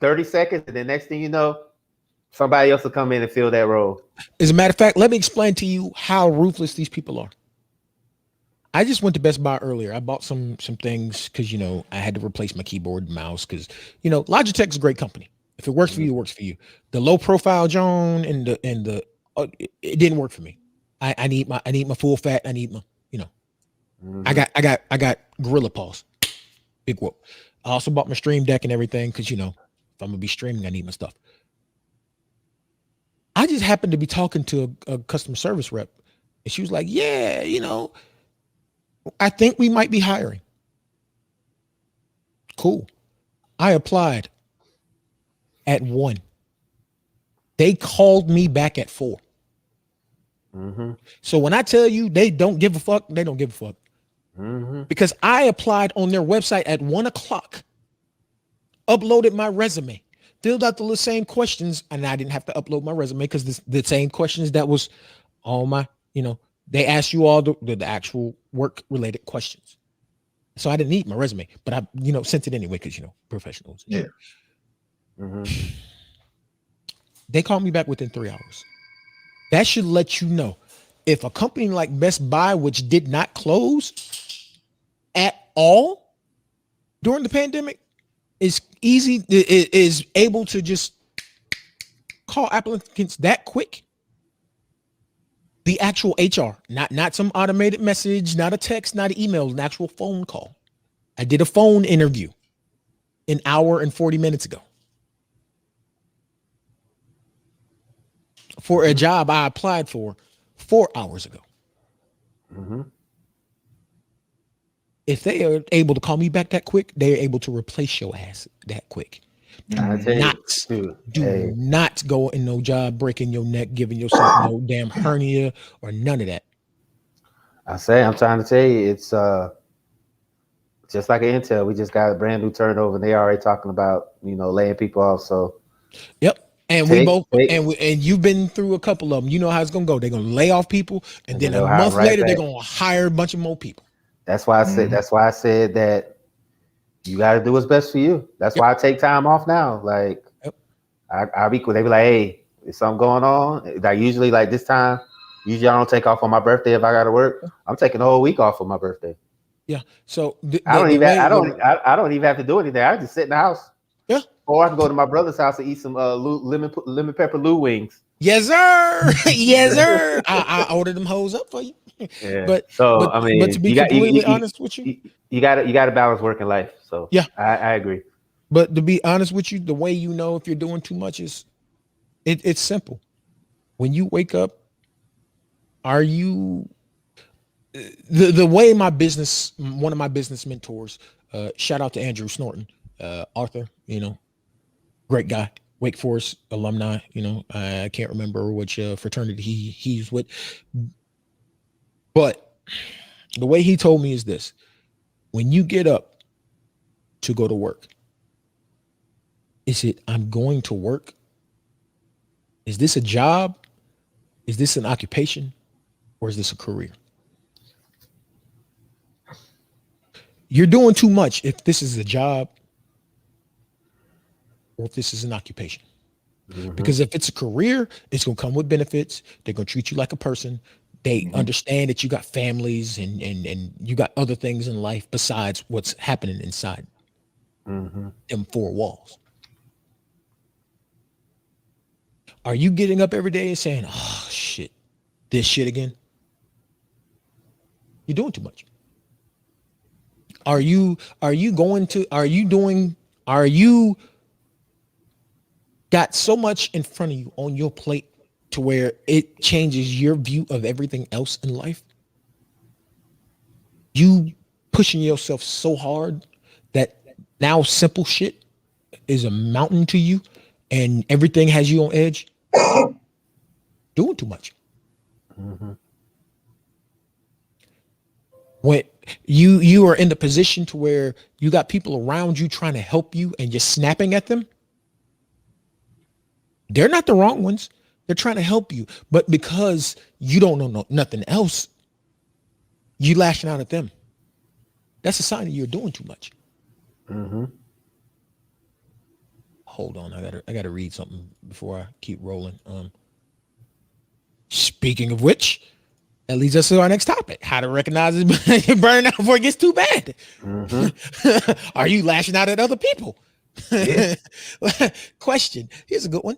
30 seconds, and the next thing you know, somebody else will come in and fill that role. As a matter of fact, let me explain to you how ruthless these people are. I just went to Best Buy earlier. I bought some things because I had to replace my keyboard and mouse, because Logitech's a great company. If it works for you, it works for you. The low profile Joan and the it didn't work for me. I need my full fat. I need my Mm-hmm. I got gorilla paws. Big whoop. I also bought my stream deck and everything, because if I'm gonna be streaming, I need my stuff. I just happened to be talking to a customer service rep, and she was like, yeah, I think we might be hiring. Cool. I applied at 1. They called me back at 4. Mm-hmm. So when I tell you they don't give a fuck, they don't give a fuck. Mm-hmm. Because I applied on their website at 1:00, uploaded my resume, filled out the same questions, and I didn't have to upload my resume because the same questions that was all my, they asked you all the actual work related questions. So I didn't need my resume, but I, sent it anyway because, professionals. Yeah. Mm-hmm. They called me back within 3 hours. That should let you know if a company like Best Buy, which did not close at all during the pandemic, is able to just call applicants that quick. The actual HR, not some automated message, not a text, not an email, an actual phone call. I did a phone interview an hour and 40 minutes ago for a job I applied for 4 hours ago. Mm-hmm. If they are able to call me back that quick, they are able to replace your ass that quick. Do not go in no job breaking your neck, giving yourself no damn hernia or none of that. I'm trying to tell you, it's just like Intel. We just got a brand new turnover, and they already talking about laying people off. So, yep. And and you've been through a couple of them. You know how it's gonna go. They're gonna lay off people, and then a month later they're gonna hire a bunch of more people. That's why I said. That's why I said that you got to do what's best for you. That's why I take time off now. Like, I'll be cool. They be like, "Hey, is something going on?" Like usually, like this time, usually I don't take off on my birthday if I got to work. I'm taking the whole week off for my birthday. Yeah. So I don't even have to do anything. I just sit in the house. Yeah. Or I can go to my brother's house and eat some lemon pepper Lou wings. Yes, sir. Yes, sir. I ordered them hoes up for you. Yeah. But I mean, but to be completely honest with you, you got to balance work and life. So yeah, I agree. But to be honest with you, the way you know if you're doing too much is it's simple. When you wake up, are you the way one of my business mentors, shout out to Andrew Snorton, Arthur, great guy, Wake Forest alumni, I can't remember which fraternity he's with, but the way he told me is this: when you get up to go to work, is it I'm going to work? Is this a job? Is this an occupation? Or is this a career? You're doing too much if this is a job or if this is an occupation. Mm-hmm. Because if it's a career, it's going to come with benefits. They're going to treat you like a person. They understand that you got families and you got other things in life besides what's happening inside them 4 walls. Are you getting up every day and saying, oh shit, this shit again? You're doing too much. Are you got so much in front of you on your plate to where it changes your view of everything else in life? You pushing yourself so hard that now simple shit is a mountain to you and everything has you on edge? Doing too much. When you are in the position to where you got people around you trying to help you and you're snapping at them, they're not the wrong ones. They're trying to help you. But because you don't know nothing else, you lashing out at them. That's a sign that you're doing too much. Hold on. I gotta read something before I keep rolling. Speaking of which, that leads us to our next topic: how to recognize burnout before it gets too bad. Are you lashing out at other people? Yeah. Question. Here's a good one.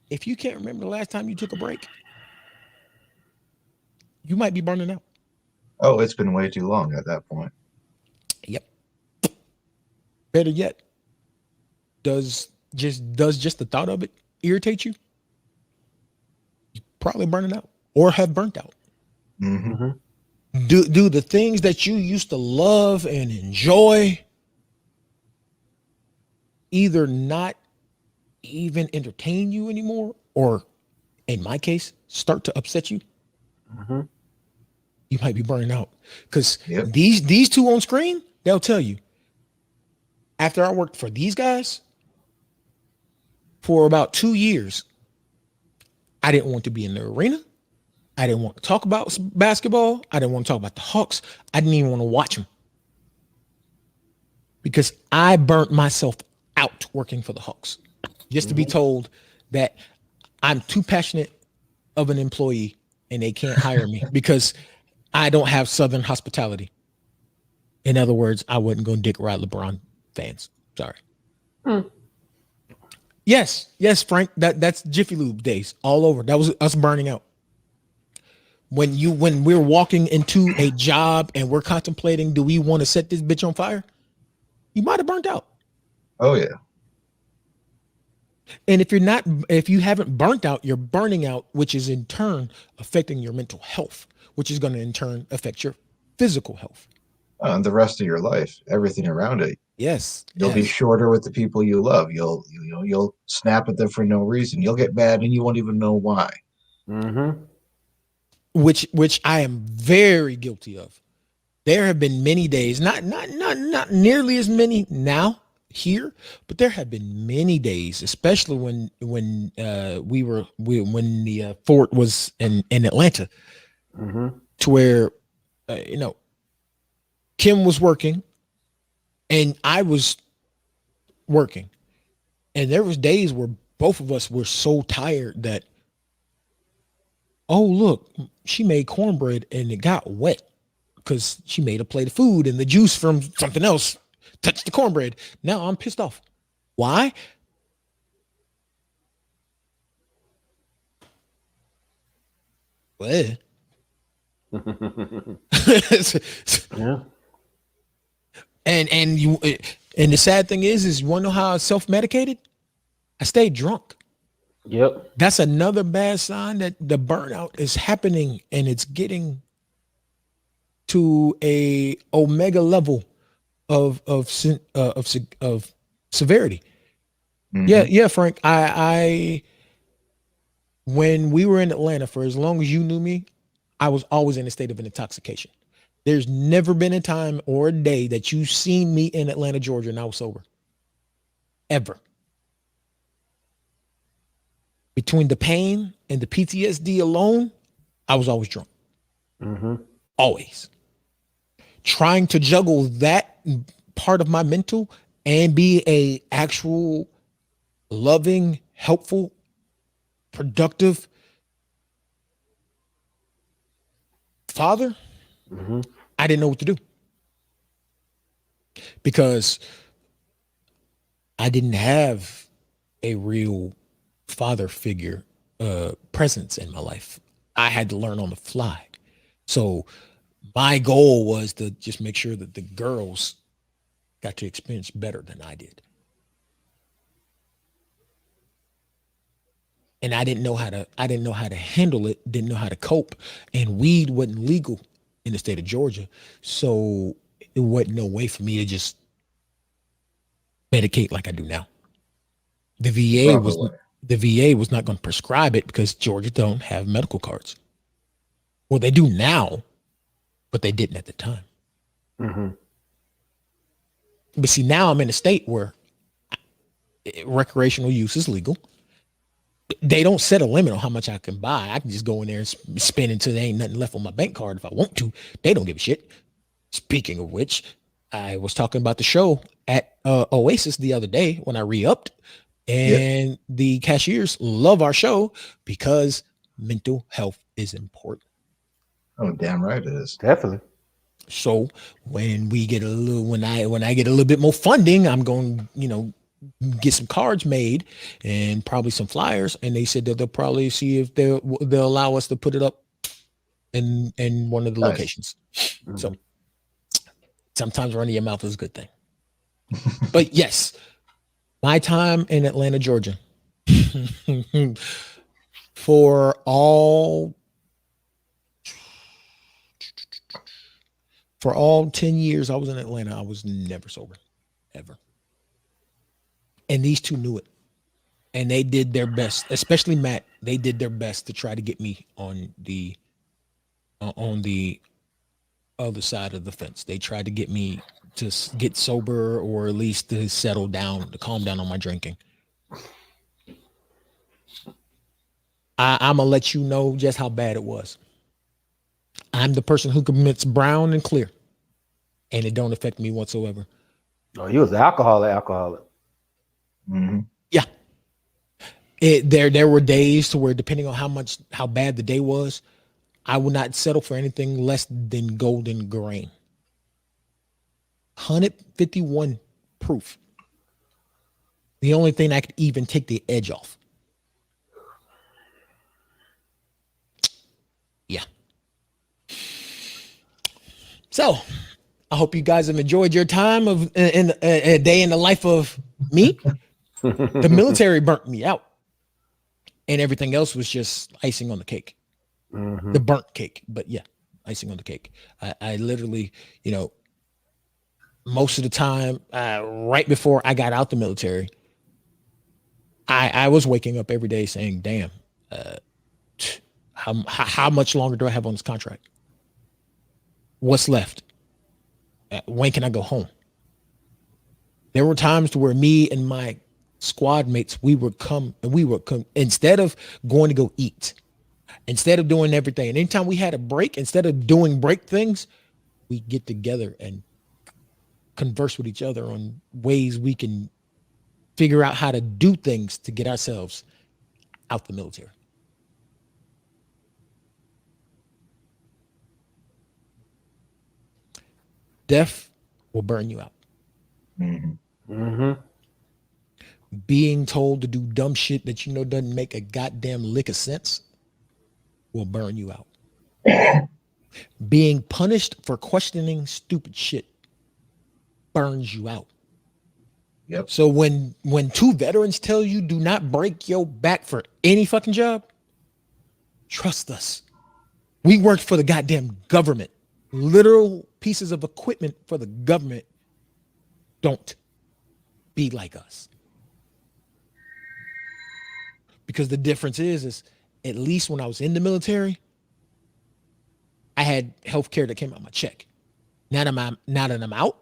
If you can't remember the last time you took a break, you might be burning out. Oh, it's been way too long at that point. Yep. Better yet, does does just the thought of it irritate you, you probably burning out or have burnt out. Mm-hmm. Do the things that you used to love and enjoy either not even entertain you anymore, or in my case, start to upset you? Mm-hmm. You might be burning out, because these two on screen, they'll tell you. After I worked for these guys for about 2 years, I didn't want to be in the arena. I didn't want to talk about basketball. I didn't want to talk about the Hawks. I didn't even want to watch them, because I burnt myself out working for the Hawks, just to be told that I'm too passionate of an employee and they can't hire me because I don't have Southern hospitality. In other words, I wasn't going to dick ride LeBron fans. Sorry. Yes, Frank. That's Jiffy Lube days all over. That was us burning out. When we're walking into a job and we're contemplating, do we want to set this bitch on fire? You might have burnt out. Oh yeah. And if you haven't burnt out, you're burning out, which is in turn affecting your mental health, which is going to in turn affect your physical health. And the rest of your life, everything around it. Yes. You'll be shorter with the people you love. You'll snap at them for no reason. You'll get mad and you won't even know why. Mm-hmm. Which I am very guilty of. There have been many days, not nearly as many now here, but there have been many days, especially when the fort was in Atlanta, to where Kim was working and I was working, and there was days where both of us were so tired that, oh look, she made cornbread and it got wet because she made a plate of food and the juice from something else touched the cornbread. Now I'm pissed off. Why? Well, yeah. And the sad thing is you want to know how I self-medicated? I stayed drunk. Yep. That's another bad sign that the burnout is happening, and it's getting to a omega level of severity. Yeah, Frank. I when we were in Atlanta, for as long as you knew me, I was always in a state of an intoxication. There's never been a time or a day that you've seen me in Atlanta, Georgia, and I was sober. Ever. Between the pain and the PTSD alone, I was always drunk. Always. Trying to juggle that part of my mental and be a actual loving, helpful, productive father, I didn't know what to do, because I didn't have a real father figure presence in my life. I had to learn on the fly. So my goal was to just make sure that the girls got to experience better than I did. And I didn't know how to handle it, didn't know how to cope. And weed wasn't legal in the state of Georgia. So it wasn't no way for me to just medicate like I do now. The VA was not going to prescribe it because Georgia don't have medical cards. Well, they do now, but they didn't at the time. But see, now I'm in a state where recreational use is legal. They don't set a limit on how much I can buy. I can just go in there and spend until there ain't nothing left on my bank card if I want to. They don't give a shit. Speaking of which, I was talking about the show at Oasis the other day when I re-upped, and the cashiers love our show because mental health is important. Oh, damn right it is. Definitely. So when we get when I get a little bit more funding, I'm going, get some cards made and probably some flyers. And they said that they'll probably see if they'll allow us to put it up in one of the locations. So sometimes running your mouth is a good thing. But yes, My time in Atlanta, Georgia, for all 10 years I was in Atlanta, I was never sober, ever. And these two knew it. And they did their best, especially Matt. They did their best to try to get me on the other side of the fence. They tried to get me to get sober, or at least to settle down, to calm down on my drinking. I'm gonna let you know just how bad it was. I'm the person who commits brown and clear, and it don't affect me whatsoever. Oh, you was an alcoholic. Mm-hmm. Yeah. There were days to where, depending on how bad the day was, I would not settle for anything less than golden grain. 151 proof. The only thing I could even take the edge off. Yeah. So, I hope you guys have enjoyed your time of in a day in the life of me. The military burnt me out, and everything else was just icing on the cake. Mm-hmm. The burnt cake, but yeah, icing on the cake. I literally, most of the time, right before I got out the military, I was waking up every day saying, "Damn, how much longer do I have on this contract? What's left? When can I go home?" There were times to where me and my squad mates, we would come instead of going to go eat, instead of doing everything. And anytime we had a break, instead of doing break things, we get together and converse with each other on ways we can figure out how to do things to get ourselves out the military. Death will burn you out. Mm-hmm. Mm-hmm. Being told to do dumb shit that doesn't make a goddamn lick of sense will burn you out. Being punished for questioning stupid shit burns you out. Yep. So when two veterans tell you do not break your back for any fucking job, trust us. We worked for the goddamn government. Literal pieces of equipment for the government. Don't be like us. Because the difference is at least when I was in the military, I had health care that came out of my check. Now that I'm out,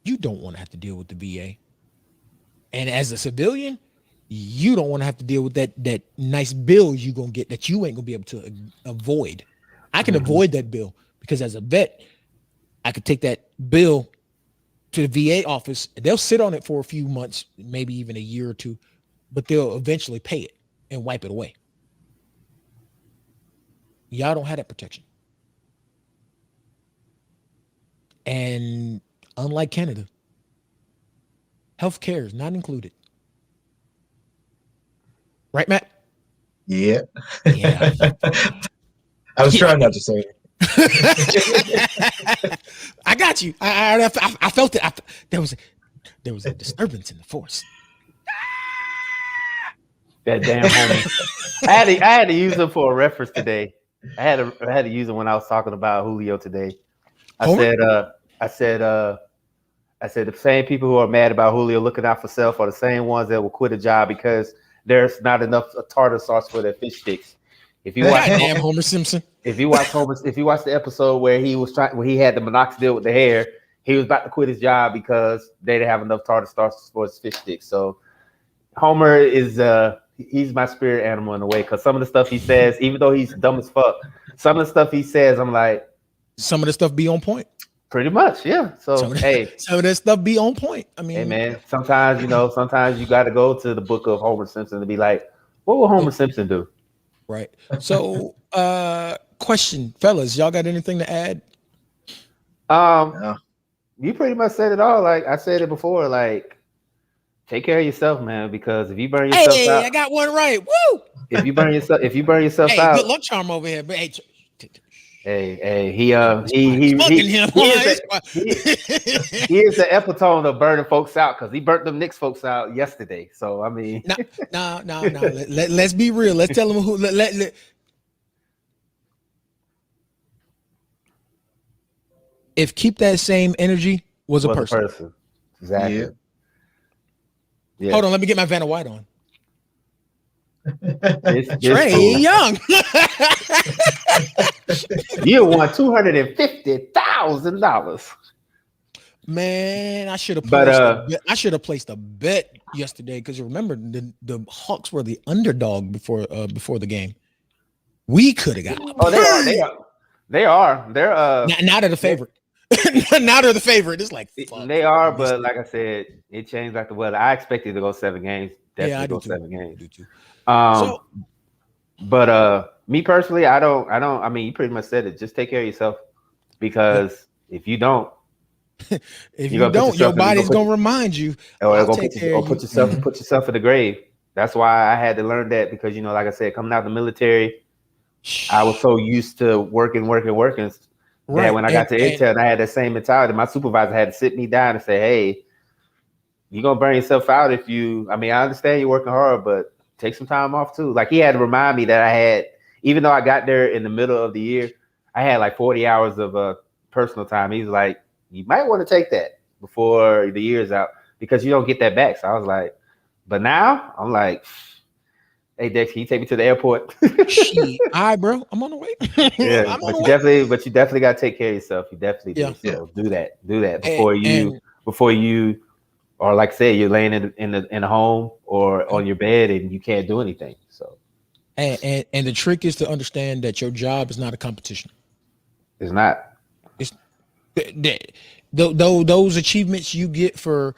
you don't want to have to deal with the VA. And as a civilian, you don't want to have to deal with that nice bill you're going to get that you ain't going to be able to avoid. I can avoid that bill because as a vet, I could take that bill to the VA office. They'll sit on it for a few months, maybe even a year or two, but they'll eventually pay it and wipe it away. Y'all don't have that protection. And unlike Canada, health care is not included. Right, Matt? Yeah. Yeah. I was trying not to say it. I got you. I felt it. There was a disturbance in the force. That damn homie. I had to use him for a reference today. I had to use him when I was talking about Julio today. I said the same people who are mad about Julio looking out for self are the same ones that will quit a job because there's not enough tartar sauce for their fish sticks. If you watch damn Homer Simpson, if you watch the episode where he had the minoxidil with the hair, he was about to quit his job because they didn't have enough tartar sauce for his fish sticks. So Homer is he's my spirit animal in a way because some of the stuff he says, even though he's dumb as fuck, some of the stuff he says, I'm like, some of the stuff be on point. Pretty much, yeah. So some of that stuff be on point. I mean, hey man, sometimes you got to go to the book of Homer Simpson to be like, what will Homer Simpson do? Right. So, question, fellas, y'all got anything to add? No. You pretty much said it all. Like I said it before. Like, take care of yourself, man. Because if you burn yourself out, I got one right. Woo! If you burn yourself out, good luck charm over here. But hey, Hey, he is the epitome of burning folks out because he burnt them Knicks folks out yesterday. So I mean, no. Let's be real. Let's tell them who. If keep that same energy was a person. Exactly. Yeah. Hold on, let me get my Vanna White on. Trae Young. You won $250,000. Man, I should have placed a bet yesterday because remember the Hawks were the underdog before the game. We could have got. They are. They're now they're the favorite. Now they're the favorite. It's like fuck. They are, but like I said, it changed like the weather. I expected to go 7 games. Definitely go 7 games. But me personally, I don't. I mean, you pretty much said it. Just take care of yourself, because if you don't, your body's gonna remind you. Or put yourself in the grave. That's why I had to learn that, because like I said, coming out of the military, I was so used to working. Right. When I got to Intel and I had that same mentality, my supervisor had to sit me down and say, "Hey, you're gonna burn yourself out if you. I mean, I understand you're working hard, but take some time off too." Like, he had to remind me that I had, even though I got there in the middle of the year, I had like 40 hours of personal time. He was like, "You might want to take that before the year's out, because you don't get that back." So I was like, but now I'm like, "Hey Dex, can you take me to the airport?" All right, bro, I'm on the way. Yeah, but you definitely got to take care of yourself. You definitely do. So do that before you, or like I said, you're laying in a home or on your bed and you can't do anything. So, and the trick is to understand that your job is not a competition. It's not. It's those achievements you get for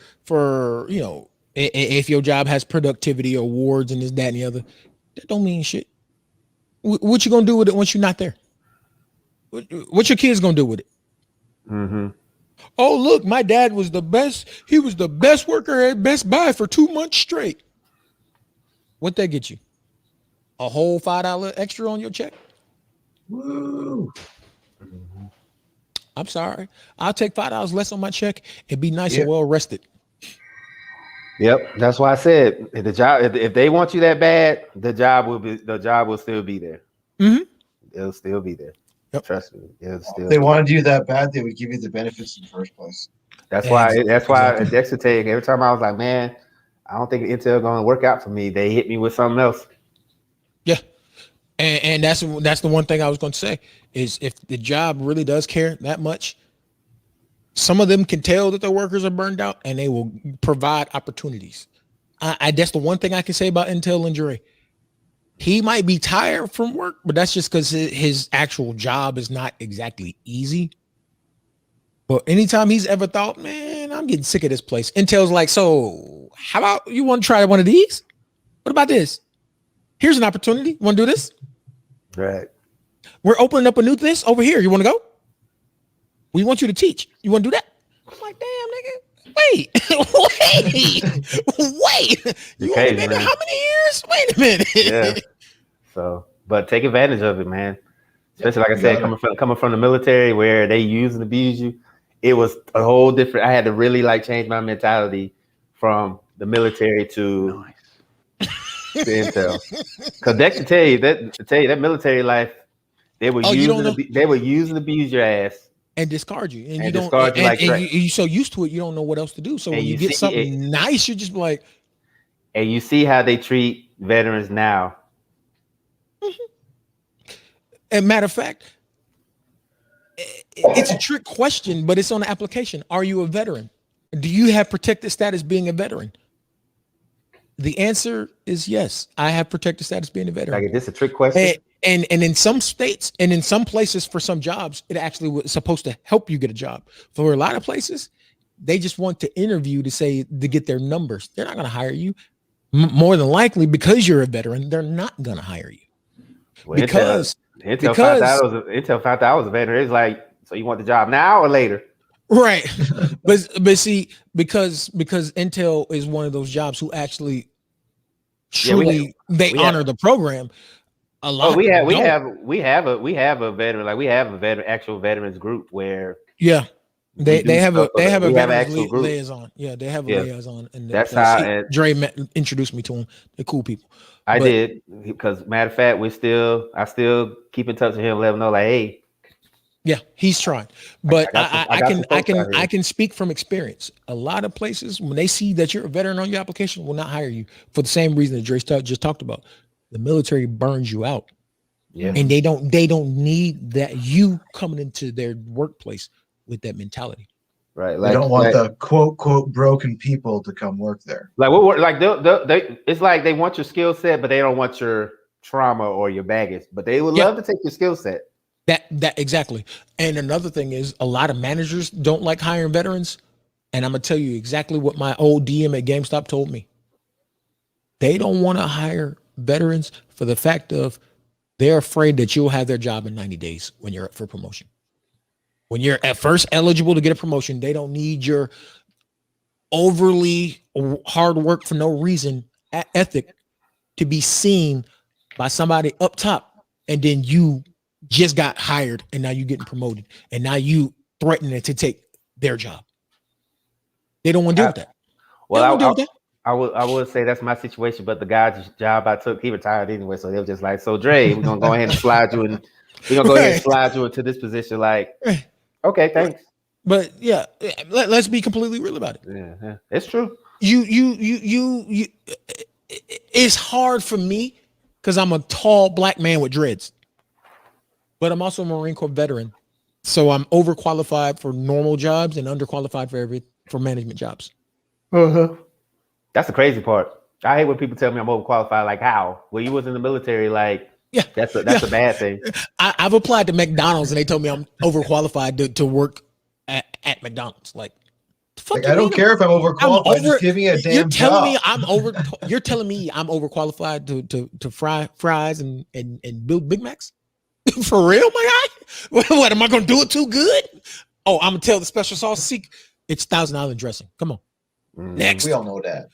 if your job has productivity awards and this, that, and the other, that don't mean shit. What you gonna do with it once you're not there? What your kids gonna do with it? Mm-hmm. Oh, look, my dad was the best. He was the best worker at Best Buy for 2 months straight. What that get you? A whole $5 extra on your check? Woo! Mm-hmm. I'm sorry. I'll take $5 less on my check and be nice and well rested. Yep, that's why I said if they want you that bad, the job will still be there. Mm-hmm. It'll still be there. Yep. Trust me. If they wanted you that bad, they would give you the benefits in the first place. That's why Dexter take every time I was like, man, I don't think Intel gonna work out for me. They hit me with something else. Yeah. And that's the one thing I was going to say is, if the job really does care that much, some of them can tell that their workers are burned out and they will provide opportunities. That's the one thing I can say about Intel and Dre. He might be tired from work, but that's just because his actual job is not exactly easy. But anytime he's ever thought, man, I'm getting sick of this place, Intel's like, so how about you want to try one of these? What about this? Here's an opportunity. Want to do this? Right. We're opening up a new this over here. You want to go? We want you to teach. You want to do that? I'm like, damn, nigga. Wait. You only been there how many years? Wait a minute. Yeah. So, but take advantage of it, man. Especially like I said, coming from the military where they use and abuse you, it was a whole different. I had to really change my mentality from the military to Intel. Because Dex can tell you that military life, they would use and abuse your ass. And discard you, and you don't. And you're so used to it, you don't know what else to do. So when you get something nice, you're just like. And you see how they treat veterans now. Mm-hmm. And matter of fact, it's a trick question, but it's on the application. Are you a veteran? Do you have protected status being a veteran? The answer is yes. I have protected status being a veteran. Like, is this a trick question? And in some states and in some places, for some jobs, it actually was supposed to help you get a job. For a lot of places, they just want to interview to get their numbers. They're not going to hire you. More than likely, because you're a veteran, they're not going to hire you. Well, Intel found out I was a veteran. It's like, so you want the job now or later? Right. but see, because Intel is one of those jobs who actually truly honor the program. a lot. Oh, we have a veteran, like we have a veteran, actual veterans group where they have a veterans actual group. liaison. Yeah, they have a liaison, and that's how Dre introduced me to them. They're cool people. I did, because matter of fact, I still keep in touch with him, let him know, like, hey. Yeah, he's trying, but I can speak from experience. A lot of places, when they see that you're a veteran on your application, will not hire you for the same reason that Dre just talked about. The military burns you out, and they don't need that you coming into their workplace with that mentality. Right, like, they don't want the quote broken people to come work there. Like what? Like they it's like they want your skill set, but they don't want your trauma or your baggage. But they would love to take your skill set. That exactly. And another thing is, a lot of managers don't like hiring veterans. And I'm gonna tell you exactly what my old DM at GameStop told me. They don't want to hire veterans for the fact of they're afraid that you'll have their job in 90 days when you're up for promotion. When you're at first eligible to get a promotion, they don't need your overly hard work for no reason ethic to be seen by somebody up top, and then you just got hired and now you getting promoted and now you threatening to take their job. They don't want to deal with that. Well, I would say that's my situation, but the guy's job I took, he retired anyway, so they were just like, so Dre, we're gonna go ahead and slide you in. We're gonna go ahead and slide you into this position. Like, okay, thanks. But yeah, let's be completely real about it. Yeah, it's true. You it's hard for me because I'm a tall black man with dreads. But I'm also a Marine Corps veteran, so I'm overqualified for normal jobs and underqualified for management jobs. That's the crazy part. I hate when people tell me I'm overqualified. Like, how? Well, you was in the military. Like, that's a bad thing. I've applied to McDonald's and they told me I'm overqualified to work at McDonald's. Like I don't care if I'm overqualified. Just give me a damn job. You're telling me I'm overqualified to fry fries and build Big Macs? For real, my guy? What am I gonna do it too good? Oh, I'm gonna tell the special sauce it's Thousand Island dressing. Come on. Next. We all know that.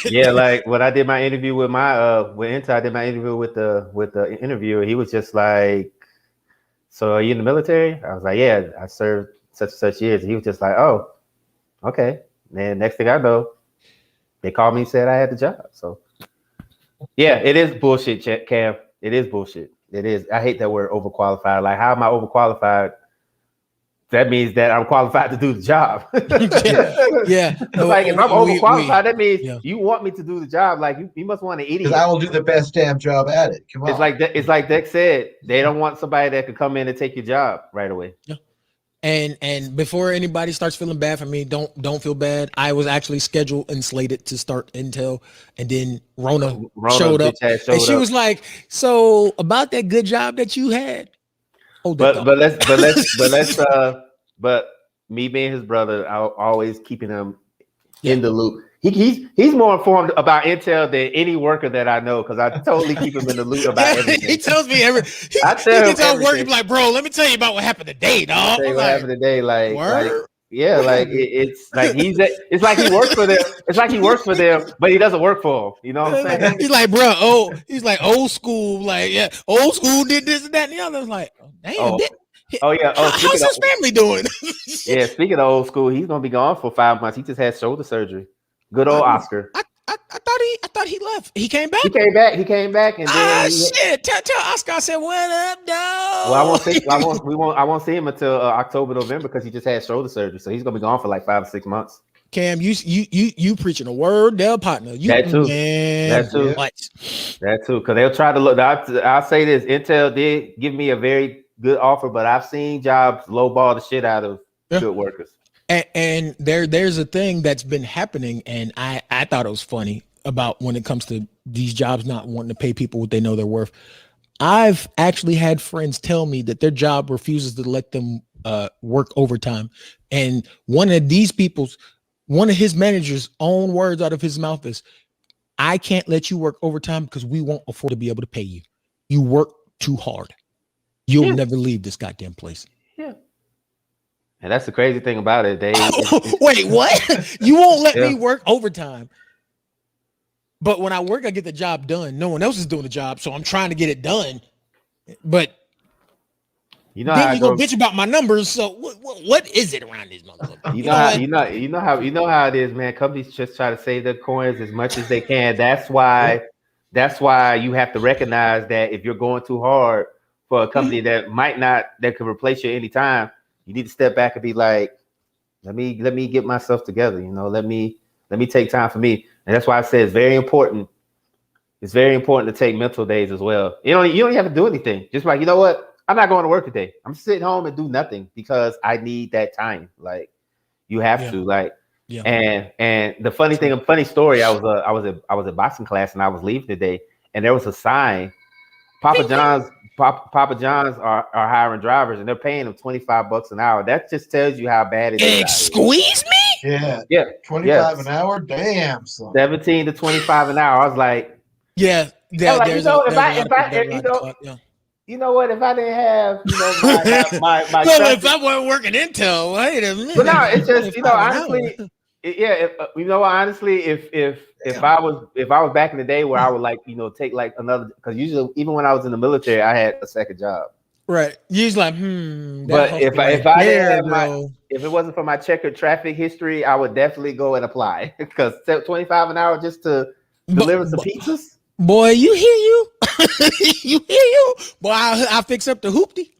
Yeah, like when I did my interview with I did my interview with the interviewer. He was just like, so are you in the military? I was like, yeah, I served such and such years. And he was just like, oh, okay. And next thing I know, they called me and said I had the job. So yeah, it is bullshit, Cam. It is bullshit. It is. I hate that word overqualified. Like, how am I overqualified? That means that I'm qualified to do the job. Yeah. Like, if I'm overqualified, that means you want me to do the job. Like, you must want an idiot. Because I will do the best damn job at it. Come on. It's like Dex said. They don't want somebody that could come in and take your job right away. Yeah. And before anybody starts feeling bad for me, don't feel bad. I was actually scheduled and slated to start Intel, and then Rona showed up, and she was like, "So about that good job that you had." But me being his brother, I'll always keeping him in the loop. He's more informed about Intel than any worker that I know, because I totally keep him in the loop about everything. He tells me everything. I tell him everything. Like, bro, let me tell you about what happened today, dog. What happened today? It's like he works for them. It's like he works for them, but he doesn't work for them. You know what I'm saying? He's like, bro, he's like old school. Like, yeah, old school did this and that and the other. I was like, damn. How's his family doing? Yeah, speaking of old school, he's gonna be gone for 5 months. He just had shoulder surgery. Good old Oscar. I thought he left. He came back. He came back, and then shit. Tell Oscar I said, what up, dog? Well, I won't see him until October, November, because he just had shoulder surgery. So he's gonna be gone for like 5 or 6 months. Cam, you preaching a word, their partner. That too. Because they'll try to look. I'll say this: Intel did give me a very good offer, but I've seen jobs lowball the shit out of good workers. And there's a thing that's been happening, and I thought it was funny about when it comes to these jobs not wanting to pay people what they know they're worth. I've actually had friends tell me that their job refuses to let them work overtime, and one of his managers' own words out of his mouth is, "I can't let you work overtime because we won't afford to be able to pay you. You work too hard. You'll never leave this goddamn place." Yeah. And that's the crazy thing about it. Wait, what? You won't let me work overtime, But when I work, I get the job done. No one else is doing the job, so I'm trying to get it done. But then you go bitch about my numbers. So what is it around these motherfuckers? You know how it is, man. Companies just try to save their coins as much as they can. That's why you have to recognize that if you're going too hard for a company that could replace you anytime, you need to step back and be like, let me get myself together. Let me take time for me. And that's why I say it's very important. It's very important to take mental days as well. You don't have to do anything. Just like, you know what? I'm not going to work today. I'm sitting home and do nothing because I need that time. Like you have to and the funny story. I was at boxing class and I was leaving today and there was a sign. Papa John's are hiring drivers and they're paying them $25 an hour. That just tells you how bad it is. Squeeze me? Yeah. 25 an hour. Damn. Son. 17 to 25 an hour. I was like, yeah. You know what? If I didn't have, my if I wasn't working Intel, wait a minute. But no, it's just, honestly, honestly, if I was back in the day where I would take like another, because usually even when I was in the military, I had a second job. Right. Usually like, But if I didn't have if it wasn't for my checkered traffic history, I would definitely go and apply because 25 an hour just to deliver some pizzas. Boy, you hear you? You hear you? Boy, I'll fix up the hoopty.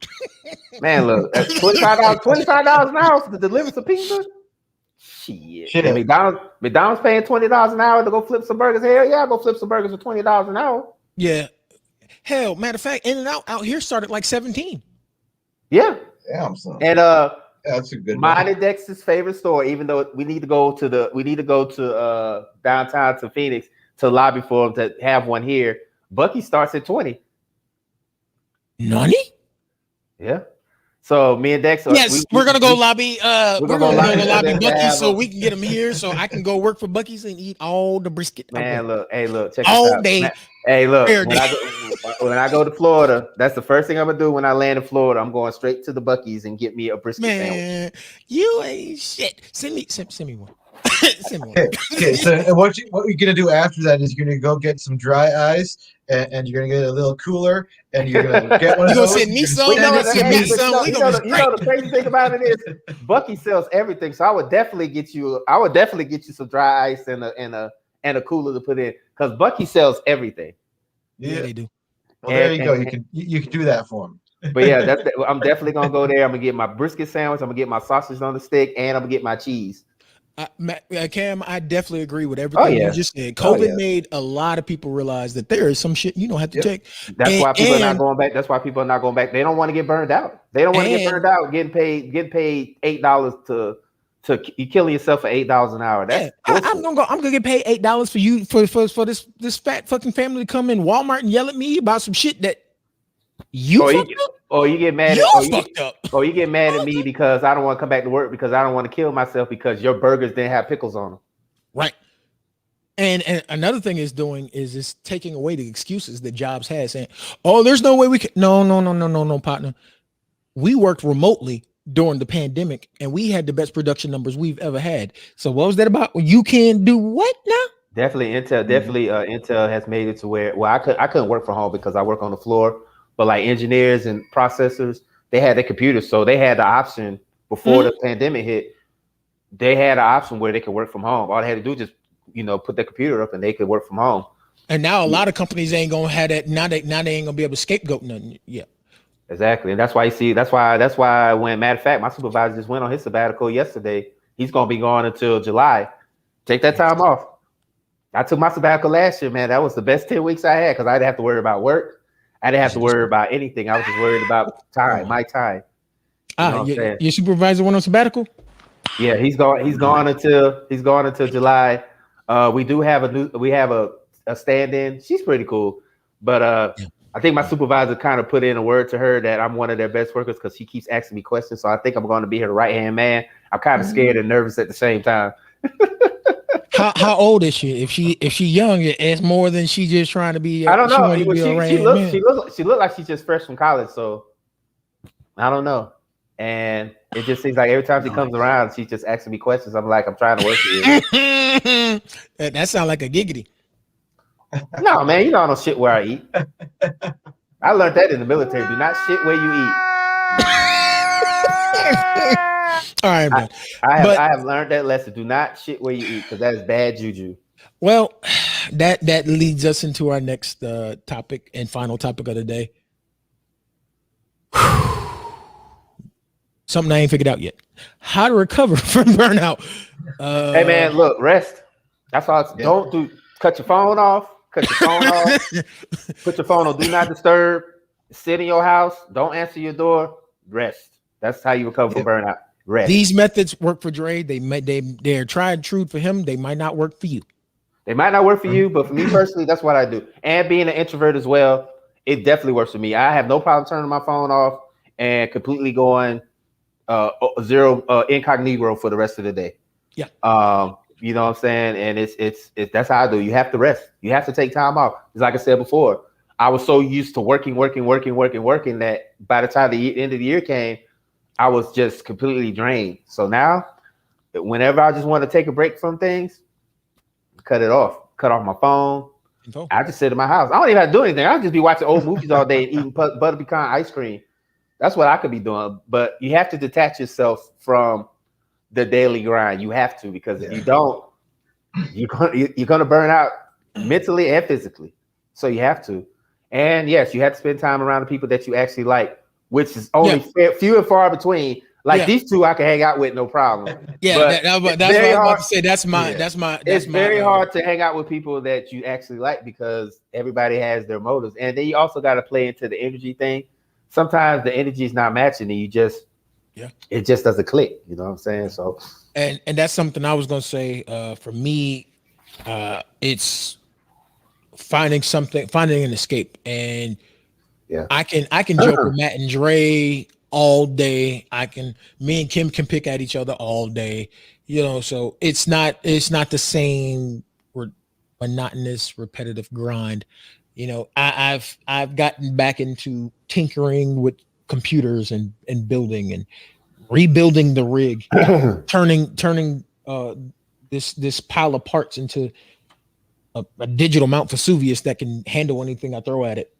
Man, look, $25 an hour to deliver some pizza. Shit. And McDonald's paying $20 an hour to go flip some burgers. Hell yeah, I'll go flip some burgers for $20 an hour. Yeah. Hell, matter of fact, In-N-Out out here started like 17. Yeah. Damn, son. And that's a good mine and Dexter's favorite store, even though we need to go to downtown to Phoenix to lobby for them to have one here. Bucky starts at 20. Nani? Yeah. So me and Dex, we're gonna go lobby. We're gonna go lobby Bucky's so we can get them here, so I can go work for Bucky's and eat all the brisket. Man, look, check all this out. day. Man, hey, look, when I go to Florida, that's the first thing I'm gonna do when I land in Florida. I'm going straight to the Bucky's and get me a brisket sandwich. You ain't shit. Send me one. Okay, so what you're gonna do after that is you're gonna go get some dry ice and you're gonna get a little cooler and you're gonna get one of those. Send me some. The crazy thing about it is Bucky sells everything, so I would definitely get you some dry ice and a cooler to put in because Bucky sells everything. Yeah, they do. Well, there you go. You can do that for him. But yeah, I'm definitely gonna go there. I'm gonna get my brisket sandwich. I'm gonna get my sausage on the stick, and I'm gonna get my cheese. Cam, I definitely agree with everything you just said. COVID made a lot of people realize that there is some shit you don't have to take. That's why people are not going back. That's why people are not going back. They don't want to get burned out. They don't want to get burned out getting paid $8 to you killing yourself for $8 an hour. I'm gonna get paid $8 for you for this fat fucking family to come in Walmart and yell at me about some shit that you get mad at me because I don't want to come back to work because I don't want to kill myself because your burgers didn't have pickles on them. Right. And another thing is taking away the excuses that jobs had, saying, "Oh, there's no way we can." No, partner. We worked remotely during the pandemic, and we had the best production numbers we've ever had. So what was that about? You can do what now? Definitely, Intel has made it to where I couldn't work from home because I work on the floor. But like engineers and processors, they had their computers, so they had the option before the pandemic hit. They had an option where they could work from home. All they had to do was just, put their computer up and they could work from home. And now a lot of companies ain't gonna have that. Now they ain't gonna be able to scapegoat nothing. Yeah, exactly. And that's why that's why when matter of fact, my supervisor just went on his sabbatical yesterday. He's gonna be gone until July. Take that time off. I took my sabbatical last year, man. That was the best 10 weeks I had because I didn't have to worry about work. I didn't have to worry about anything. I was just worried about time, my time. Your supervisor went on sabbatical? Yeah, he's gone until July. We do have a stand-in. She's pretty cool, but I think my supervisor kind of put in a word to her that I'm one of their best workers because she keeps asking me questions. So I think I'm going to be her right-hand man. I'm kind of scared and nervous at the same time. How old is she? If she young, it's more than she just trying to be. I don't know. She looked like she's just fresh from college, so I don't know. And it just seems like every time she comes around, she's just asking me questions. I'm like, I'm trying to work with you. That sounds like a giggity. No, man, you know I don't shit where I eat. I learned that in the military. Do not shit where you eat. All right, man. I have learned that lesson. Do not shit where you eat, because that is bad juju. Well, that leads us into our next topic and final topic of the day. Something I ain't figured out yet. How to recover from burnout. Hey man, look, rest. That's all. Don't cut your phone off. Cut your phone off. Put your phone on do not disturb. Sit in your house. Don't answer your door. Rest. That's how you recover from burnout. Rest. These methods work for Dre. They're tried and true for him. They might not work for you. They might not work for you, but for me personally, that's what I do. And being an introvert as well, it definitely works for me. I have no problem turning my phone off and completely going zero incognito for the rest of the day. Yeah. You know what I'm saying? And it's that's how I do. You have to rest. You have to take time off. Because like I said before, I was so used to working that by the time the end of the year came, I was just completely drained. So now, whenever I just want to take a break from things, cut it off. Cut off my phone. I just sit in my house. I don't even have to do anything. I'll just be watching old movies all day and eating butter pecan ice cream. That's what I could be doing. But you have to detach yourself from the daily grind. You have to, because if you don't, you're gonna burn out mentally and physically. So you have to. And yes, you have to spend time around the people that you actually like, which is only few and far between. Like these two I can hang out with, no problem. Yeah, that's what I was about to say. It's very hard to hang out with people that you actually like, because everybody has their motives. And then you also got to play into the energy thing. Sometimes the energy is not matching, and it just doesn't click. You know what I'm saying? So, and that's something I was gonna say. For me, it's finding an escape, and I can joke with Matt and Dre all day. Me and Kim can pick at each other all day. You know, so it's not the same monotonous, repetitive grind. You know, I've gotten back into tinkering with computers and building and rebuilding the rig, turning this pile of parts into a digital Mount Vesuvius that can handle anything I throw at it.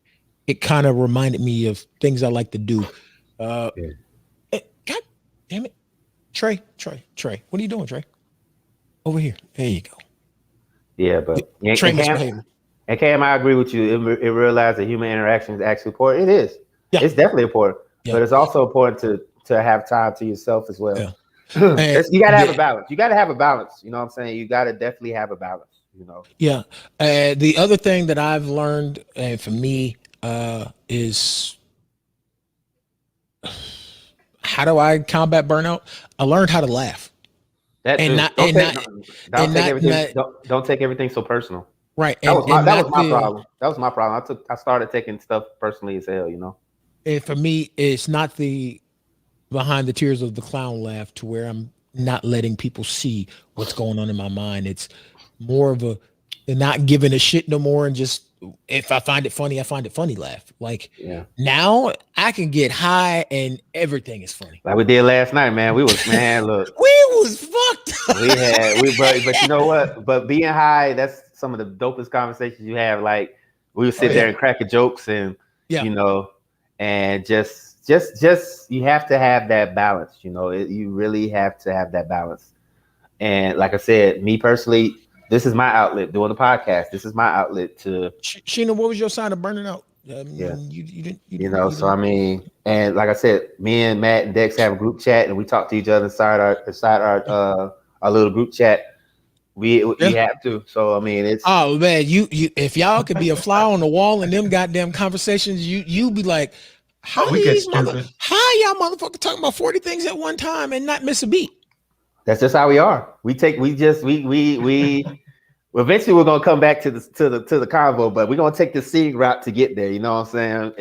It kind of reminded me of things I like to do. God damn it, Trey, what are you doing, Trey? Over here. There you go. Yeah, but Trey misbehaving. And Cam, I agree with you. It realized that human interaction is actually important. It is. Yeah. It's definitely important. Yeah. But it's also important to have time to yourself as well. Yeah. You got to have a balance. You got to have a balance. You know what I'm saying? You got to definitely have a balance, you know? Yeah. The other thing that I've learned for me is, how do I combat burnout? I learned how to laugh. Don't take everything so personal. Right. That was my problem. That was my problem. I started taking stuff personally as hell, you know. And for me, it's not the behind the tears of the clown laugh to where I'm not letting people see what's going on in my mind. It's more of a not giving a shit no more, and just, if I find it funny, I find it funny laugh. Like now I can get high and everything is funny. Like we did last night, man. Look. We was fucked up. But you know what? But being high, that's some of the dopest conversations you have. Like we would sit there and crack jokes, and you know, and just you have to have that balance. You know, you really have to have that balance. And like I said, me personally, this is my outlet doing the podcast. This is my outlet to. Sheena, what was your sign of burning out? So I mean, and like I said, me and Matt and Dex have a group chat, and we talk to each other inside our little group chat. We have to. So I mean, it's man, you if y'all could be a fly on the wall in them goddamn conversations, you be like, how y'all motherfucker talking about 40 things at one time and not miss a beat? That's just how we are. We eventually we're gonna come back to the convo, but we're gonna take the scenic route to get there. You know what I'm saying?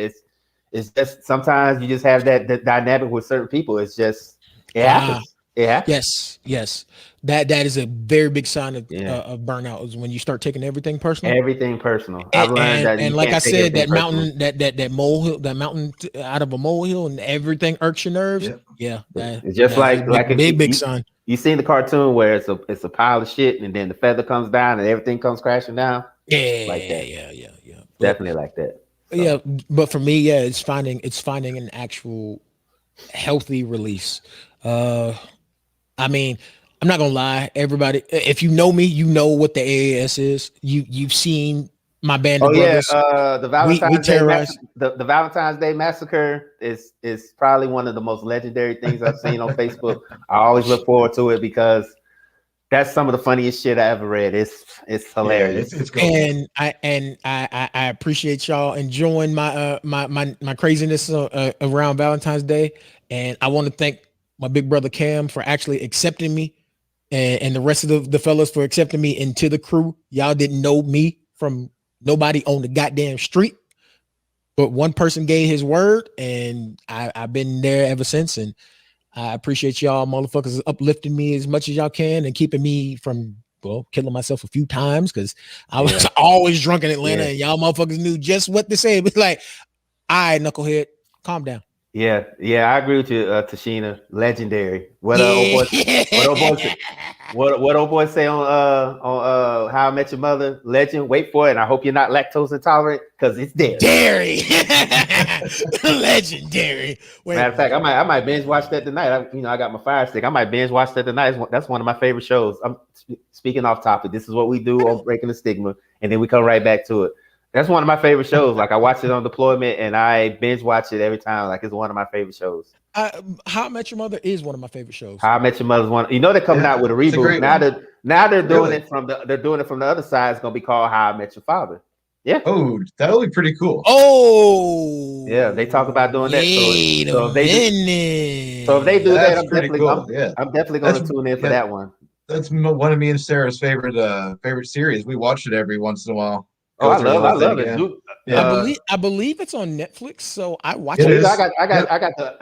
It's just sometimes you just have that dynamic with certain people. It's just it happens. Yeah. Yes. That is a very big sign of burnout, is when you start taking everything personal. Everything personal. I've learned that. And like I said, that mountain, that molehill, that mountain out of a molehill, and everything irks your nerves. Yeah. It's just like a big sign. You seen the cartoon where it's a pile of shit and then the feather comes down and everything comes crashing down? Yeah, like that. Yeah. Definitely like that. So. Yeah, but for me, yeah, it's finding an actual healthy release. I mean, I'm not gonna lie, everybody. If you know me, you know what the AAS is. You've seen my band of brothers. The Valentine's Day the Valentine's Day Massacre is probably one of the most legendary things I've seen on Facebook. I always look forward to it because that's some of the funniest shit I ever read. It's hilarious. Yeah, it's cool. And I appreciate y'all enjoying my my craziness around Valentine's Day, and I want to thank my big brother Cam for actually accepting me, and the rest of the fellas for accepting me into the crew. Y'all didn't know me from nobody on the goddamn street, but one person gave his word, and I've been there ever since. And I appreciate y'all motherfuckers uplifting me as much as y'all can and keeping me from killing myself a few times, because I was always drunk in Atlanta, and y'all motherfuckers knew just what to say. But like, all right, knucklehead, calm down. Yeah, I agree with you, Tashina. Legendary. What old boy say on How I Met Your Mother? Legend. Wait for it. And I hope you're not lactose intolerant, because it's dairy. Legendary. Matter of fact, I might binge watch that tonight. I got my Fire Stick. I might binge watch that tonight. That's one of my favorite shows. I'm speaking off topic. This is what we do on Breaking the Stigma, and then we come right back to it. That's one of my favorite shows. Like, I watch it on deployment, and I binge watch it every time. Like, it's one of my favorite shows. How I Met Your Mother is one of my favorite shows. How I Met Your Mother is one. They're coming out with a reboot now. They're doing it from the other side. It's gonna be called How I Met Your Father. Yeah. Oh, that'll be pretty cool. Oh. Yeah, they talk about doing that. So if they do that, I'm definitely going to tune in for that one. That's one of me and Sarah's favorite series. We watch it every once in a while. Oh, I love it. Dude, I believe it's on Netflix, so I watch it. it. I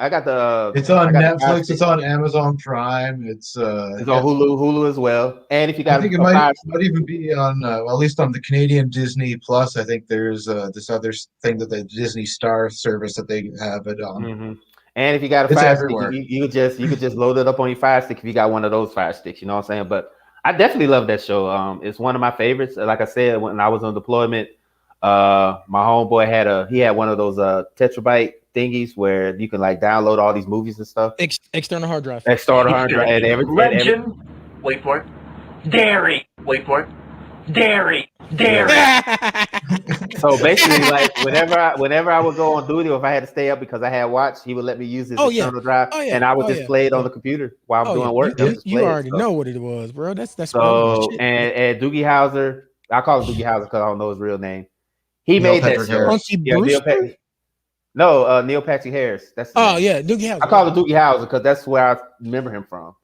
got the. It's on Netflix. It's on Amazon Prime. It's on Hulu as well. And if you got, I think it might even be on at least on the Canadian Disney Plus. I think there's this other thing that the Disney Star service that they have it on. Mm-hmm. And if you got a Fire Stick, you could just load it up on your Fire Stick if you got one of those Fire Sticks. You know what I'm saying? But I definitely love that show. It's one of my favorites. Like I said, when I was on deployment, my homeboy had one of those tetrabyte thingies where you can like download all these movies and stuff. External hard drive. And everything. Legend. Wait for it. Dairy. Wait for it. Dairy. So basically, like whenever I would go on duty, or if I had to stay up because I had watch, he would let me use his external drive, and I would just play it on the computer while I'm doing work. You already know what it was, bro. That's so. And Doogie Howser, I call him Doogie Howser because I don't know his real name. He made that show. Neil Patrick Harris. That's Doogie Howser. I call it Doogie Howser because that's where I remember him from.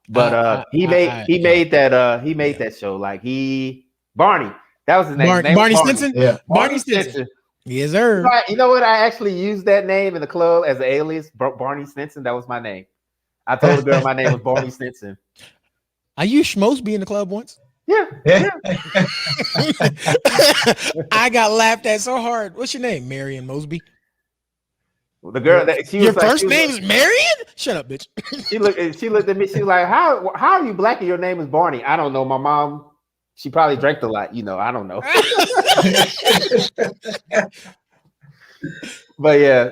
But he made that show. Like Barney. That was his name. Barney Stinson? Yeah. Barney Stinson. Yes, sir. You know what? I actually used that name in the club as an alias. Barney Stinson. That was my name. I told the girl my name was Barney Stinson. I used Schmosby in the club once. Yeah. I got laughed at so hard. What's your name? Marion Mosby. The girl that your first name is Marion? Shut up, bitch. She looked at me. She was like, "How are you black and your name is Barney?" I don't know. My mom. She probably drank a lot, I don't know. But yeah,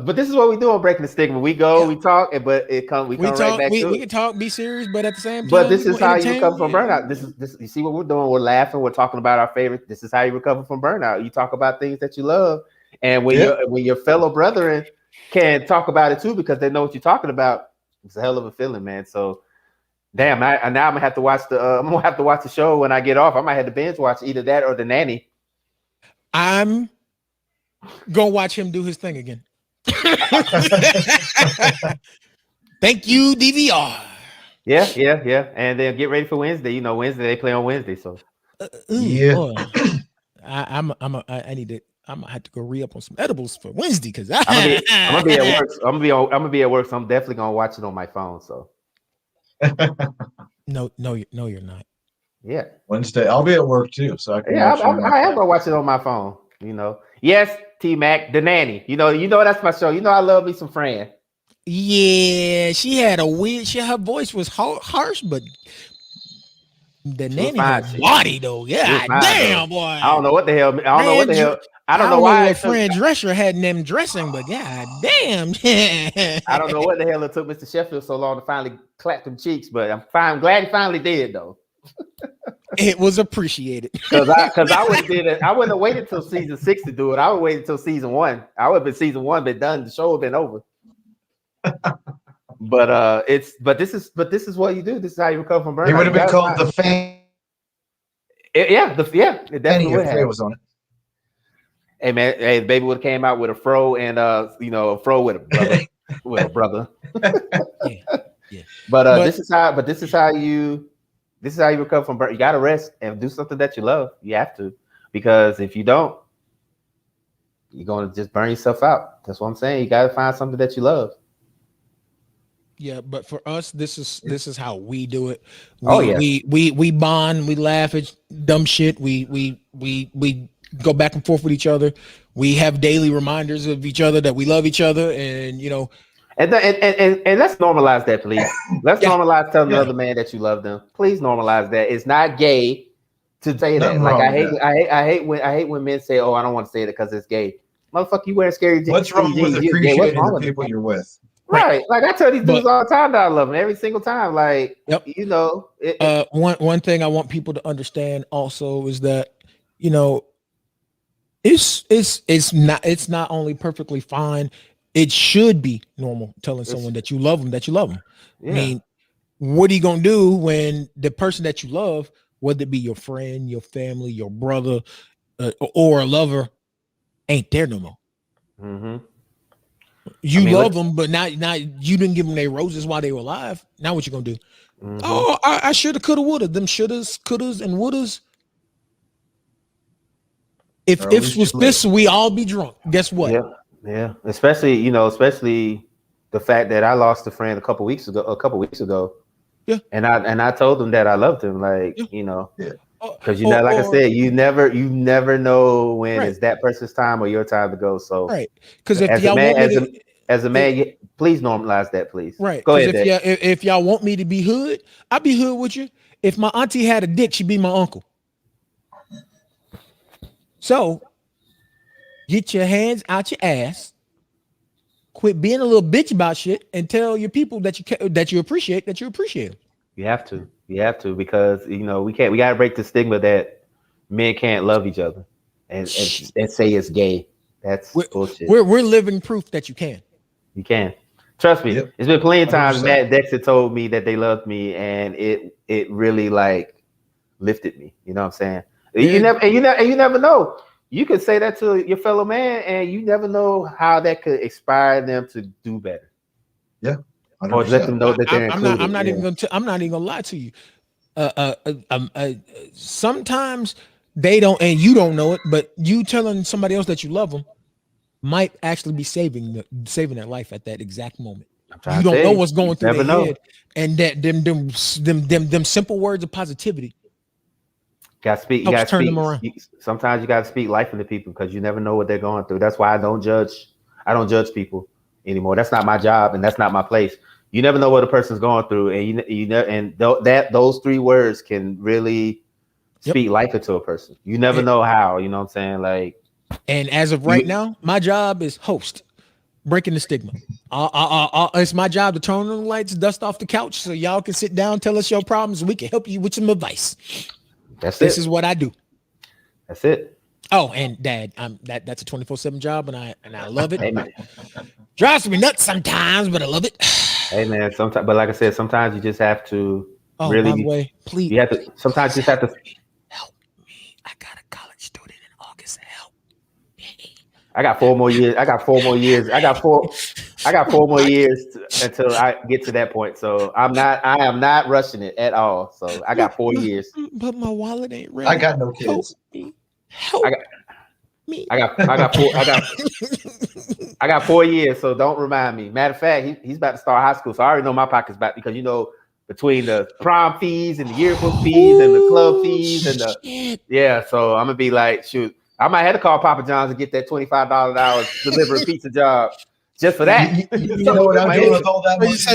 but this is what we do on Breaking the Stigma. We go, we talk, but we come right back to it. We can talk, be serious, but at the same time. But this is how you recover from burnout. This you see what we're doing. We're laughing. We're talking about our favorite. This is how you recover from burnout. You talk about things that you love, and when your fellow brethren can talk about it too because they know what you're talking about, it's a hell of a feeling, man. So. Damn! Now I'm gonna have to watch the show when I get off. I might have to binge watch either that or The Nanny. I'm gonna watch him do his thing again. Thank you, DVR. Yeah, and then get ready for Wednesday. Wednesday they play on Wednesday, so I'm gonna have to go re-up on some edibles for Wednesday because I'm gonna be at work. I'm gonna be at work, so I'm definitely gonna watch it on my phone. So. No, you're not. Yeah, Wednesday I'll be at work too, so I can. I am gonna watch it on my phone. Yes, T Mac, The Nanny. You know that's my show. I love me some Fran. Yeah, she had a weird. Her voice was harsh, but the nanny had body though. Yeah, damn boy. I don't know what the hell. I don't know what the hell. I don't know why. What Fran Drescher had them dressing, but god damn. I don't know what the hell it took Mr. Sheffield so long to finally clap them cheeks, but I'm glad he finally did though. It was appreciated. Because I would have did it. I wouldn't have waited till season 6 to do it. I would wait until season 1. I would have been season 1, been done. The show would have been over. But this is what you do. This is how you recover from burnout. It would have been called the Fan. It definitely would have. Was on it. Hey man, the baby would have came out with a fro and a fro with a brother. Yeah. But this is how you recover from burnout. You gotta rest and do something that you love. You have to, because if you don't, you're gonna just burn yourself out. That's what I'm saying. You gotta find something that you love. Yeah, but for us, this is how we do it. We bond, we laugh at dumb shit. We go back and forth with each other. We have daily reminders of each other that we love each other, and and let's normalize that, please. Let's normalize telling the other man that you love them. Please normalize that. It's not gay to say that. Like I hate when men say, "Oh, I don't want to say it because it's gay." Motherfucker, you wear scary jeans. What's wrong with appreciating the people you're with? Right. Like I tell these dudes all the time that I love them every single time. Like, one thing I want people to understand also is that, it's not only perfectly fine. It should be normal telling someone that you love them. Yeah. I mean, what are you going to do when the person that you love, whether it be your friend, your family, your brother, or a lover, ain't there no more? Mm-hmm. You love them, but now you didn't give them their roses while they were alive. Now what you gonna do? Mm-hmm. Oh, I shoulda, coulda, woulda. Them shouldas, couldas, and wouldas. If was this, we all be drunk. Guess what? Yeah. Especially the fact that I lost a friend a couple weeks ago. Yeah. And I told them that I loved him. Like, because like I said, you never know when it's that person's time or your time to go. So because if as a man, please normalize that, please. Right. Go ahead. If y'all want me to be hood, I'll be hood with you. If my auntie had a dick, she'd be my uncle. So get your hands out your ass. Quit being a little bitch about shit and tell your people that you appreciate them. You have to, because we got to break the stigma that men can't love each other and say it's gay. That's bullshit. We're living proof that you can. You can. Trust me. Yep. It's been plenty of times Matt Dexter told me that they loved me, and it really like lifted me. You know what I'm saying? Yeah. You never know. You could say that to your fellow man, and you never know how that could inspire them to do better. Yeah. 100%. Or let them know that they're included. I'm not even gonna lie to you. Sometimes they don't, and you don't know it, but you telling somebody else that you love them might actually be saving their life at that exact moment. You don't know what's going through their head, and that them simple words of positivity. You gotta turn them around. Sometimes you gotta speak life into people, because you never know what they're going through. That's why I don't judge people anymore. That's not my job, and that's not my place. You never know what a person's going through, and those 3 words can really speak life into a person. You never know how. You know what I'm saying? Like, and as of right now, my job is host, breaking the stigma. It's my job to turn on the lights, dust off the couch, so y'all can sit down, tell us your problems, and we can help you with some advice. This is what I do. That's it. Oh, and Dad, that's a 24/7 job, and I love it. Amen. Drives me nuts sometimes, but I love it. Hey man, sometimes, but like I said, sometimes you just have to really. By the way, please. You have to. Sometimes you just have to help me. I got a college student in August. Help me. I got 4 more years. I got 4 more years until I get to that point. So I am not rushing it at all. So I got 4 years. But my wallet ain't ready. I got no kids. Help me. I got 4 years. So don't remind me. Matter of fact, he's about to start high school. So I already know my pocket's back, because between the prom fees and the yearbook fees and the club fees and so I'm gonna be like, shoot, I might have to call Papa John's and get that $25 an hour delivery pizza job. just for that. You know what I'm doing with all that money? So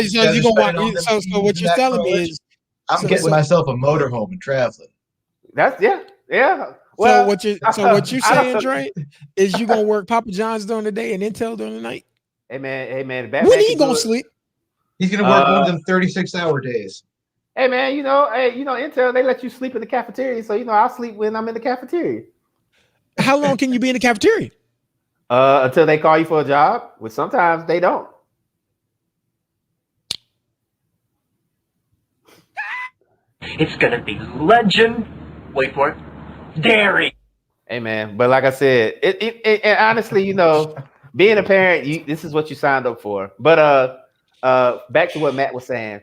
what you're telling me is I'm getting myself a motorhome and traveling. That's yeah. Well, so what you're saying, Dre, is you gonna work Papa John's during the day and Intel during the night? Hey man, when are you gonna sleep? He's gonna work more than 36-hour days. Hey man, Intel, they let you sleep in the cafeteria, so I'll sleep when I'm in the cafeteria. How long can you be in the cafeteria? Until they call you for a job, which sometimes they don't. It's gonna be legend. Wait for it. Dairy. Hey man, but like I said, it honestly, being a parent, this is what you signed up for. But back to what Matt was saying.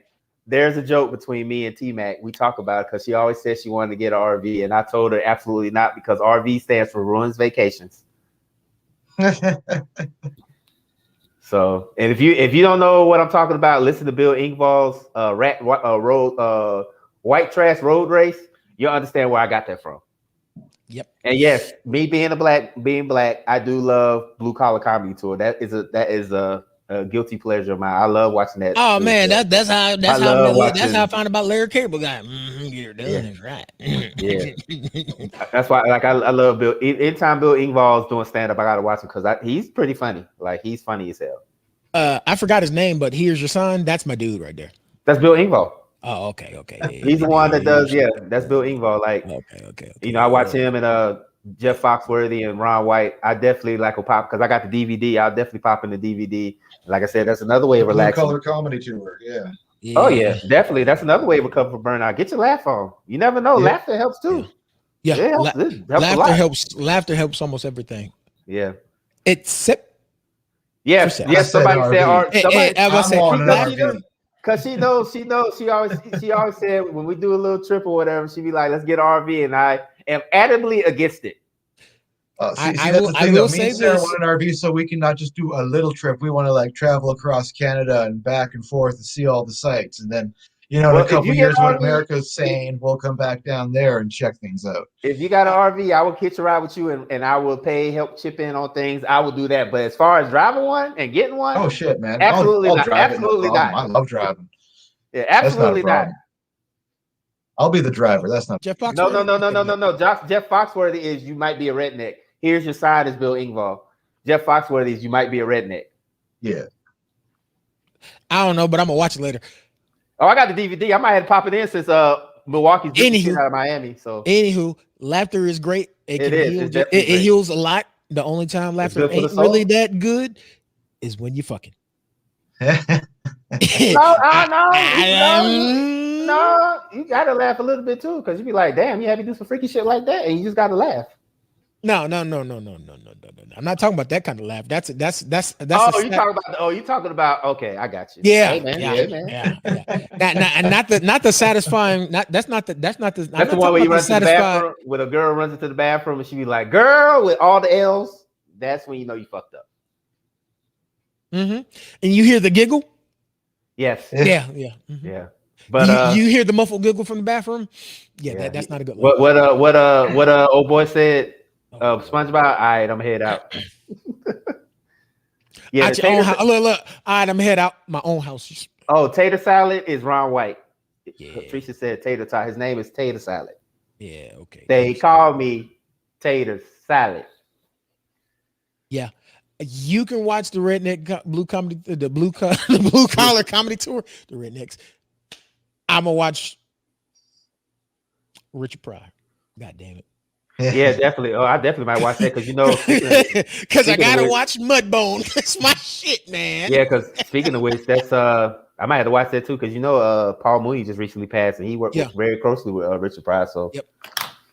There's a joke between me and T-Mac. We talk about it because she always said she wanted to get an RV, and I told her absolutely not, because RV stands for Ruins Vacations. So, and if you don't know what I'm talking about, listen to Bill Engvall's White Trash Road Race. You'll understand where I got that from. Yep. And yes, me being black, I do love Blue Collar Comedy Tour. That is a guilty pleasure of mine. I love watching that. Oh man, that's how I found about Larry Cable Guy. You're doing it right. Yeah, that's why. Like I love Bill. Anytime Bill Engvall's doing stand up, I gotta watch him because he's pretty funny. Like he's funny as hell. I forgot his name, but Here's Your Son. That's my dude right there. That's Bill Engvall. Oh, okay. He's the one that does. Yeah, that's Bill Engvall. Like, okay. I watch him and Jeff Foxworthy and Ron White. I definitely will pop because I got the DVD. I'll definitely pop in the DVD. Like I said, that's another way of relaxing. Blue Collar Comedy Tour. Yeah. Oh yeah, definitely. That's another way of recovering from burnout. Get your laugh on. You never know. Yeah. Laughter helps too. Yeah. Laughter helps almost everything. Yeah. Except. Yes. Somebody said. Because she knows. She always said when we do a little trip or whatever, she'd be like, "Let's get an RV," and I am adamantly against it. I will say this. Sarah want an RV so we can not just do a little trip. We want to travel across Canada and back and forth and see all the sites. And then, in a couple years when America's sane, we'll come back down there and check things out. If you got an RV, I will hitch a ride with you and I will help chip in on things. I will do that. But as far as driving one and getting one, oh shit, man. Absolutely not. Absolutely not. I love driving. Yeah, absolutely not. I'll be the driver. That's not Jeff Foxworthy. No. Jeff Foxworthy is You Might Be a Redneck. Here's Your Side is Bill Engvall. Jeff Foxworthy is You Might Be a Redneck. Yeah. I don't know, but I'm gonna watch it later. Oh, I got the DVD. I might have to pop it in since Milwaukee's out of Miami. So laughter is great. It heals a lot. The only time laughter ain't really that good is when you're fucking. No, you gotta laugh a little bit too, because you be like, damn, you had me do some freaky shit like that, and you just gotta laugh. No. I'm not talking about that kind of laugh. That's. You talking about? Okay, I got you. Yeah, yeah. Not the satisfying. That's the one where you run to the bathroom, when a girl runs into the bathroom and she be like, "Girl," with all the L's. That's when you know you fucked up. Mm-hmm. And you hear the giggle. Yes. Yeah. Mm-hmm. Yeah. But you hear the muffled giggle from the bathroom. Yeah. That's not a good. What old boy said. SpongeBob. All right, I'm head out. Yeah. Look. All right, I'm head out. My own house. Oh, tater salad is Ron White. Yeah. Patricia said tater tot. His name is Tater Salad. Yeah. Okay. They call me Tater Salad. Yeah. You can watch the Blue Collar Comedy Tour. The Rednecks. I'm gonna watch Richard Pryor. God damn it. Yeah, definitely. Oh, I definitely might watch that because because I gotta watch Mudbone. That's my shit, man. Yeah, because speaking of which, that's I might have to watch that too because Paul Mooney just recently passed and he worked very closely with Richard Pryor. So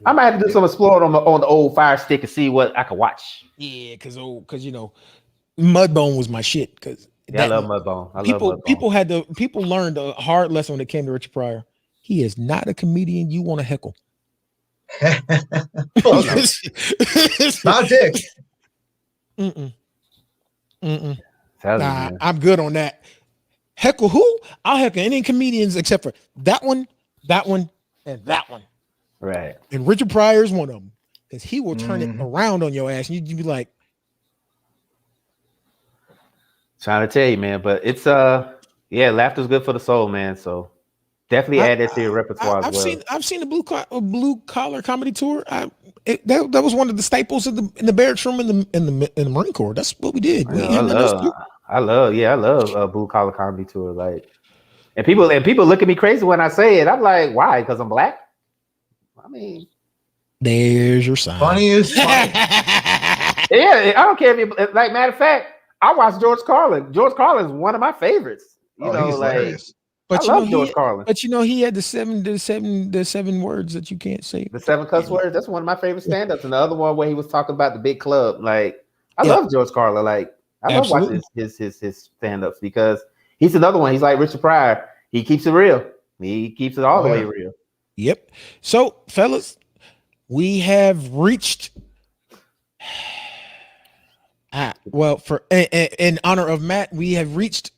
I might have to do some exploring on the old Fire Stick and see what I can watch. Yeah, because Mudbone was my shit. Because I love Mudbone. People learned a hard lesson when it came to Richard Pryor. He is not a comedian you want to heckle. Not dick. Nah, I'm good on that. Heckle who? I'll heckle any comedians except for that one, and that one. Right. And Richard Pryor is one of them because he will turn it around on your ass, and you'd be like, Trying to tell you, man, but it's laughter's good for the soul, man. So definitely add that to your repertoire as well. I've seen the blue collar comedy tour. That was one of the staples in the barracks room in the Marine Corps. That's what we did. I love blue collar comedy tour. Like, and people look at me crazy when I say it. I'm like, why? Because I'm black. I mean, there's your sign. Funny as fuck. Yeah, I don't care if you like. Matter of fact, I watched George Carlin. George Carlin is one of my favorites. You know, he's like, hilarious. But I love George Carlin. But he had the seven words that you can't say. The 7 cuss words. That's one of my favorite stand-ups. And the other one where he was talking about the big club. Like, I love George Carlin. Like, I love watching his stand-ups because he's another one. He's like Richard Pryor. He keeps it real. He keeps it all the way real. Yep. So, fellas, we have reached. Well, for in honor of Matt, we have reached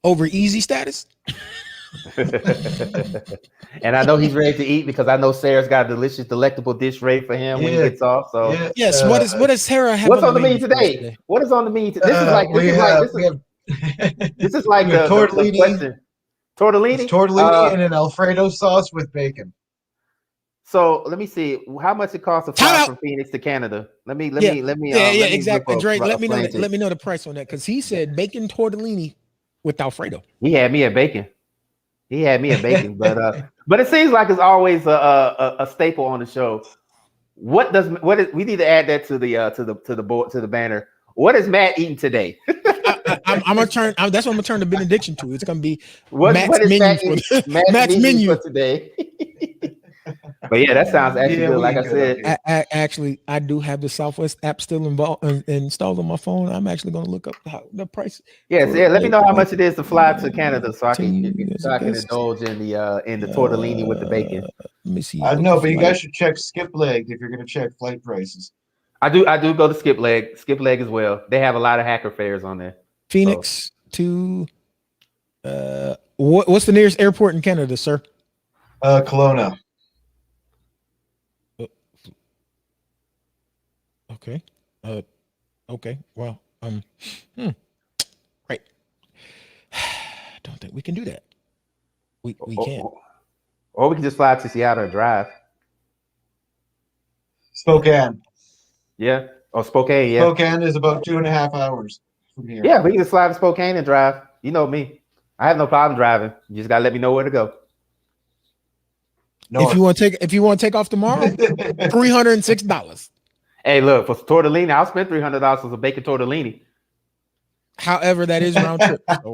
over easy status. And I know he's ready to eat because I know Sarah's got a delicious, delectable dish ready for him when he gets off. So yes, what is Sarah have? What's on the menu today? What is on the menu today? This is like the tortellini. Question. Tortellini? It's tortellini in an Alfredo sauce with bacon. So let me see how much it costs to fly from Phoenix to Canada. Let me exactly. Drake, let me know the price on that because he said bacon tortellini with Alfredo. He had me at bacon. But it seems like it's always a staple on the show. We need to add that to the banner. What is Matt eating today? I'm gonna turn. That's what I'm gonna turn the benediction to. It's gonna be Matt's menu for today. But yeah, that sounds actually good. Like I said, I do have the Southwest app still installed on my phone. I'm actually going to look up the price. Yes, let me know how much it is to fly to Canada, so I can indulge in the tortellini with the bacon. Let me see. I know, but you guys should check Skip Leg if you're going to check flight prices. I do go to Skip Leg as well. They have a lot of hacker fares on there. Phoenix to what's the nearest airport in Canada, sir? Kelowna. Okay. Okay. Well, right. Don't think we can do that. We can't. Or we can just fly to Seattle and drive. Spokane. Yeah. Or Spokane, yeah. Spokane is about 2.5 hours from here. Yeah, we can just fly to Spokane and drive. You know me. I have no problem driving. You just gotta let me know where to go. If you want to take off tomorrow, $306. Hey, look, for tortellini, I'll spend $300 for some bacon tortellini. However, that is round trip. So.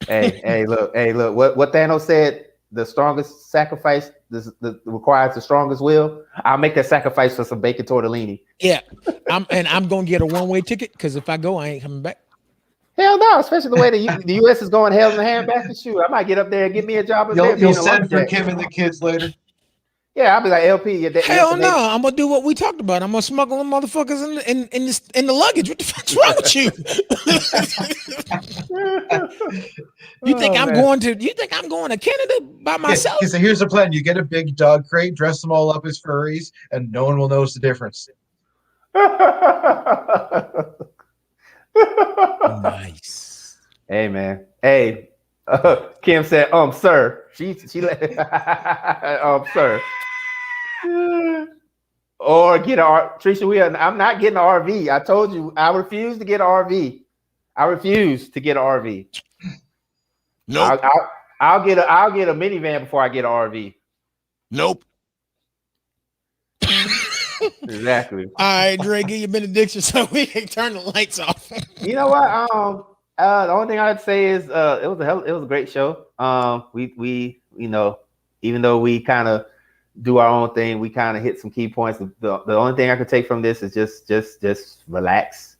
Hey, look. What Thanos said: the strongest sacrifice requires the strongest will. I'll make that sacrifice for some bacon tortellini. Yeah, I'm gonna get a one-way ticket because if I go, I ain't coming back. Hell no, especially the way the U.S. is going hell in the handbasket. Shoot, I might get up there and get me a job. You'll send for Kim and the kids later. Yeah, I'll be like LP. Hell no, I'm gonna do what we talked about. I'm gonna smuggle them motherfuckers in the luggage. What the fuck's wrong with you? You think I'm going to Canada by myself? So here's the plan: you get a big dog crate, dress them all up as furries, and no one will notice the difference. Nice. Hey man. Hey, Kim said, sir. She let sir. Or get Trisha. I'm not getting an RV. I told you I refuse to get an RV. Nope. I'll get a minivan before I get an RV. Nope. Exactly. All right, Dre, give your benediction so we can turn the lights off. You know what? The only thing I'd say is it was a great show. We even though we kind of do our own thing, we kind of hit some key points. The only thing I could take from this is just relax.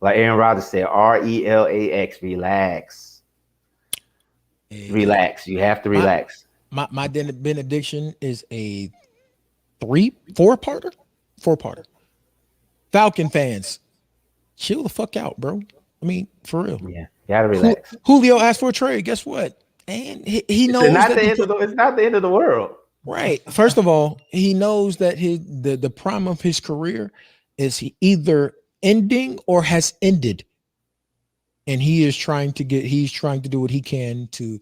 Like Aaron Rodgers said, RELAX, relax. Relax. You have to relax. My benediction is a four-parter. Falcon fans, chill the fuck out, bro. I mean, for real. Yeah, you gotta relax. Julio asked for a trade. Guess what? And he knows it's not the end of the world. Right. First of all, he knows that the prime of his career is either ending or has ended. and he's trying to do what he can to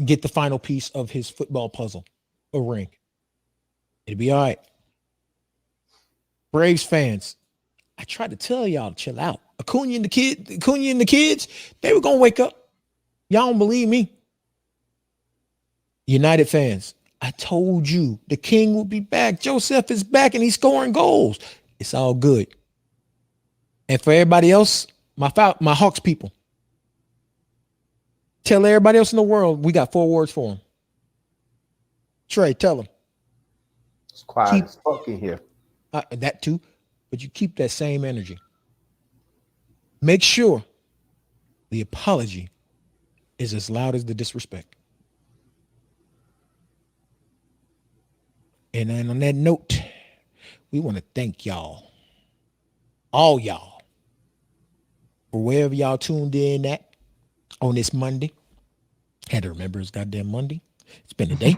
get the final piece of his football puzzle, a ring. It'll be all right. Braves fans, I tried to tell y'all to chill out. Acuna and the kids, they were gonna wake up. Y'all don't believe me. United fans, I told you the king will be back. Joseph is back and he's scoring goals. It's all good. And for everybody else, my Hawks people, tell everybody else in the world we got 4 words for them. Trey, tell them. It's quiet as fuck in here. That too, but you keep that same energy. Make sure the apology is as loud as the disrespect. And then on that note, we want to thank y'all, all y'all, for wherever y'all tuned in at on this Monday. Had to remember it's goddamn Monday. It's been a day.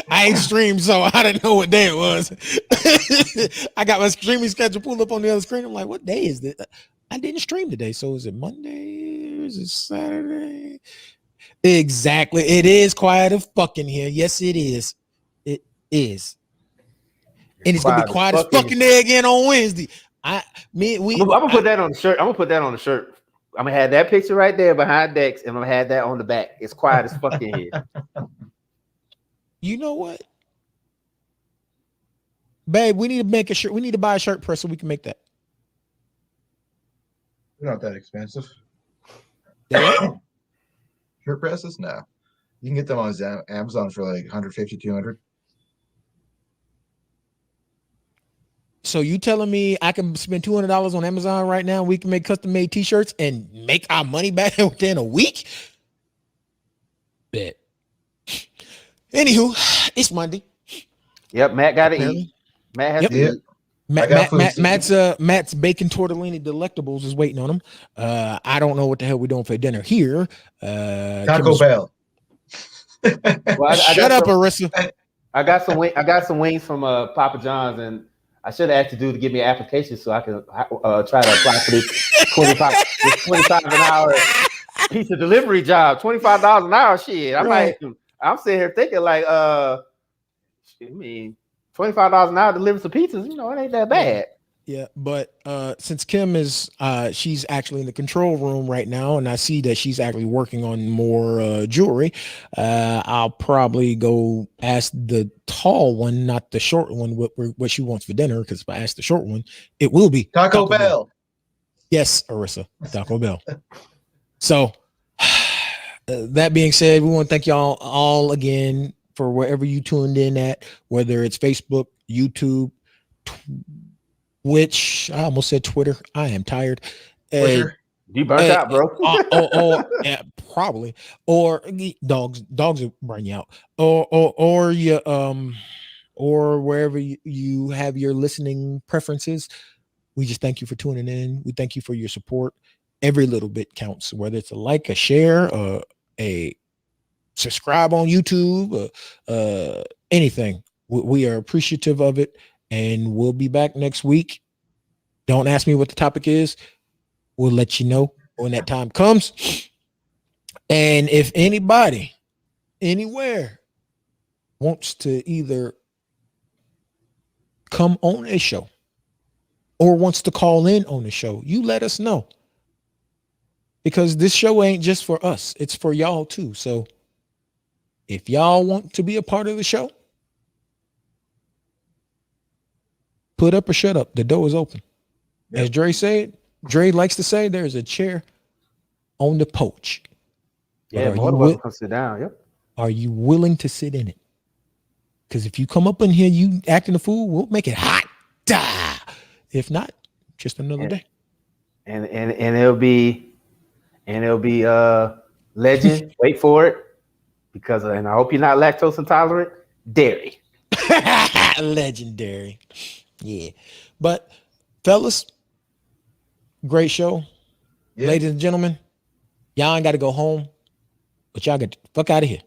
I ain't streamed, so I didn't know what day it was. I got my streaming schedule pulled up on the other screen. I'm like, what day is this? I didn't stream today. So is it Monday? Is it Saturday? Exactly. It is quiet as fucking here. Yes, it is. It is. And it's gonna be quiet as fucking there again on Wednesday. I'm gonna put that on the shirt. I'm gonna put that on the shirt. I'm gonna have that picture right there behind Dex, and I'm gonna have that on the back. It's quiet as fucking here. You know what, babe? We need to make a shirt. We need to buy a shirt press so we can make that. They're not that expensive. Shirt presses? No. You can get them on Amazon for like 150, 200. So you telling me I can spend $200 on Amazon right now? We can make custom-made T-shirts and make our money back within a week? Bet. Anywho, it's Monday. Yep, Matt got to eat. Matt has to eat. Matt's bacon tortellini delectables is waiting on him. I don't know what the hell we're doing for dinner here. Taco Bell. Well, Shut up, Arissa. I got some wings from Papa John's, and I should have asked the dude to give me an application so I can try to apply for this 25 an hour pizza delivery job. $25 an hour, shit. I'm sitting here thinking like, I mean, $25 an hour to deliver some pizzas, it ain't that bad. Yeah, but since Kim is she's actually in the control room right now, and I see that she's actually working on more jewelry, I'll probably go ask the tall one, not the short one, what she wants for dinner, because if I ask the short one, it will be Taco Bell. Yes, Arissa, Taco Bell. So that being said, we want to thank y'all all again for wherever you tuned in at, whether it's Facebook, YouTube, Twitch, I almost said Twitter. I am tired. You burnt out, bro. Yeah, probably. Or dogs will burn you out. Or you or wherever you have your listening preferences. We just thank you for tuning in. We thank you for your support. Every little bit counts, whether it's a like, a share, a subscribe on YouTube, anything. We are appreciative of it. And we'll be back next week. Don't ask me what the topic is. We'll let you know when that time comes. And if anybody, anywhere, wants to either come on a show or wants to call in on the show, you let us know. Because this show ain't just for us. It's for y'all too. So if y'all want to be a part of the show, put up or shut up. The door is open. Yep. As Dre likes to say, there's a chair on the porch. Yeah, more than welcome to sit down. Yep. Are you willing to sit in it? Because if you come up in here, you acting a fool, we'll make it hot. If not, just another day. And it'll be legend. Wait for it. Because and I hope you're not lactose intolerant. Dairy. Legendary. Yeah. But fellas, great show. Yeah. Ladies and gentlemen, y'all ain't got to go home, but y'all get the fuck out of here.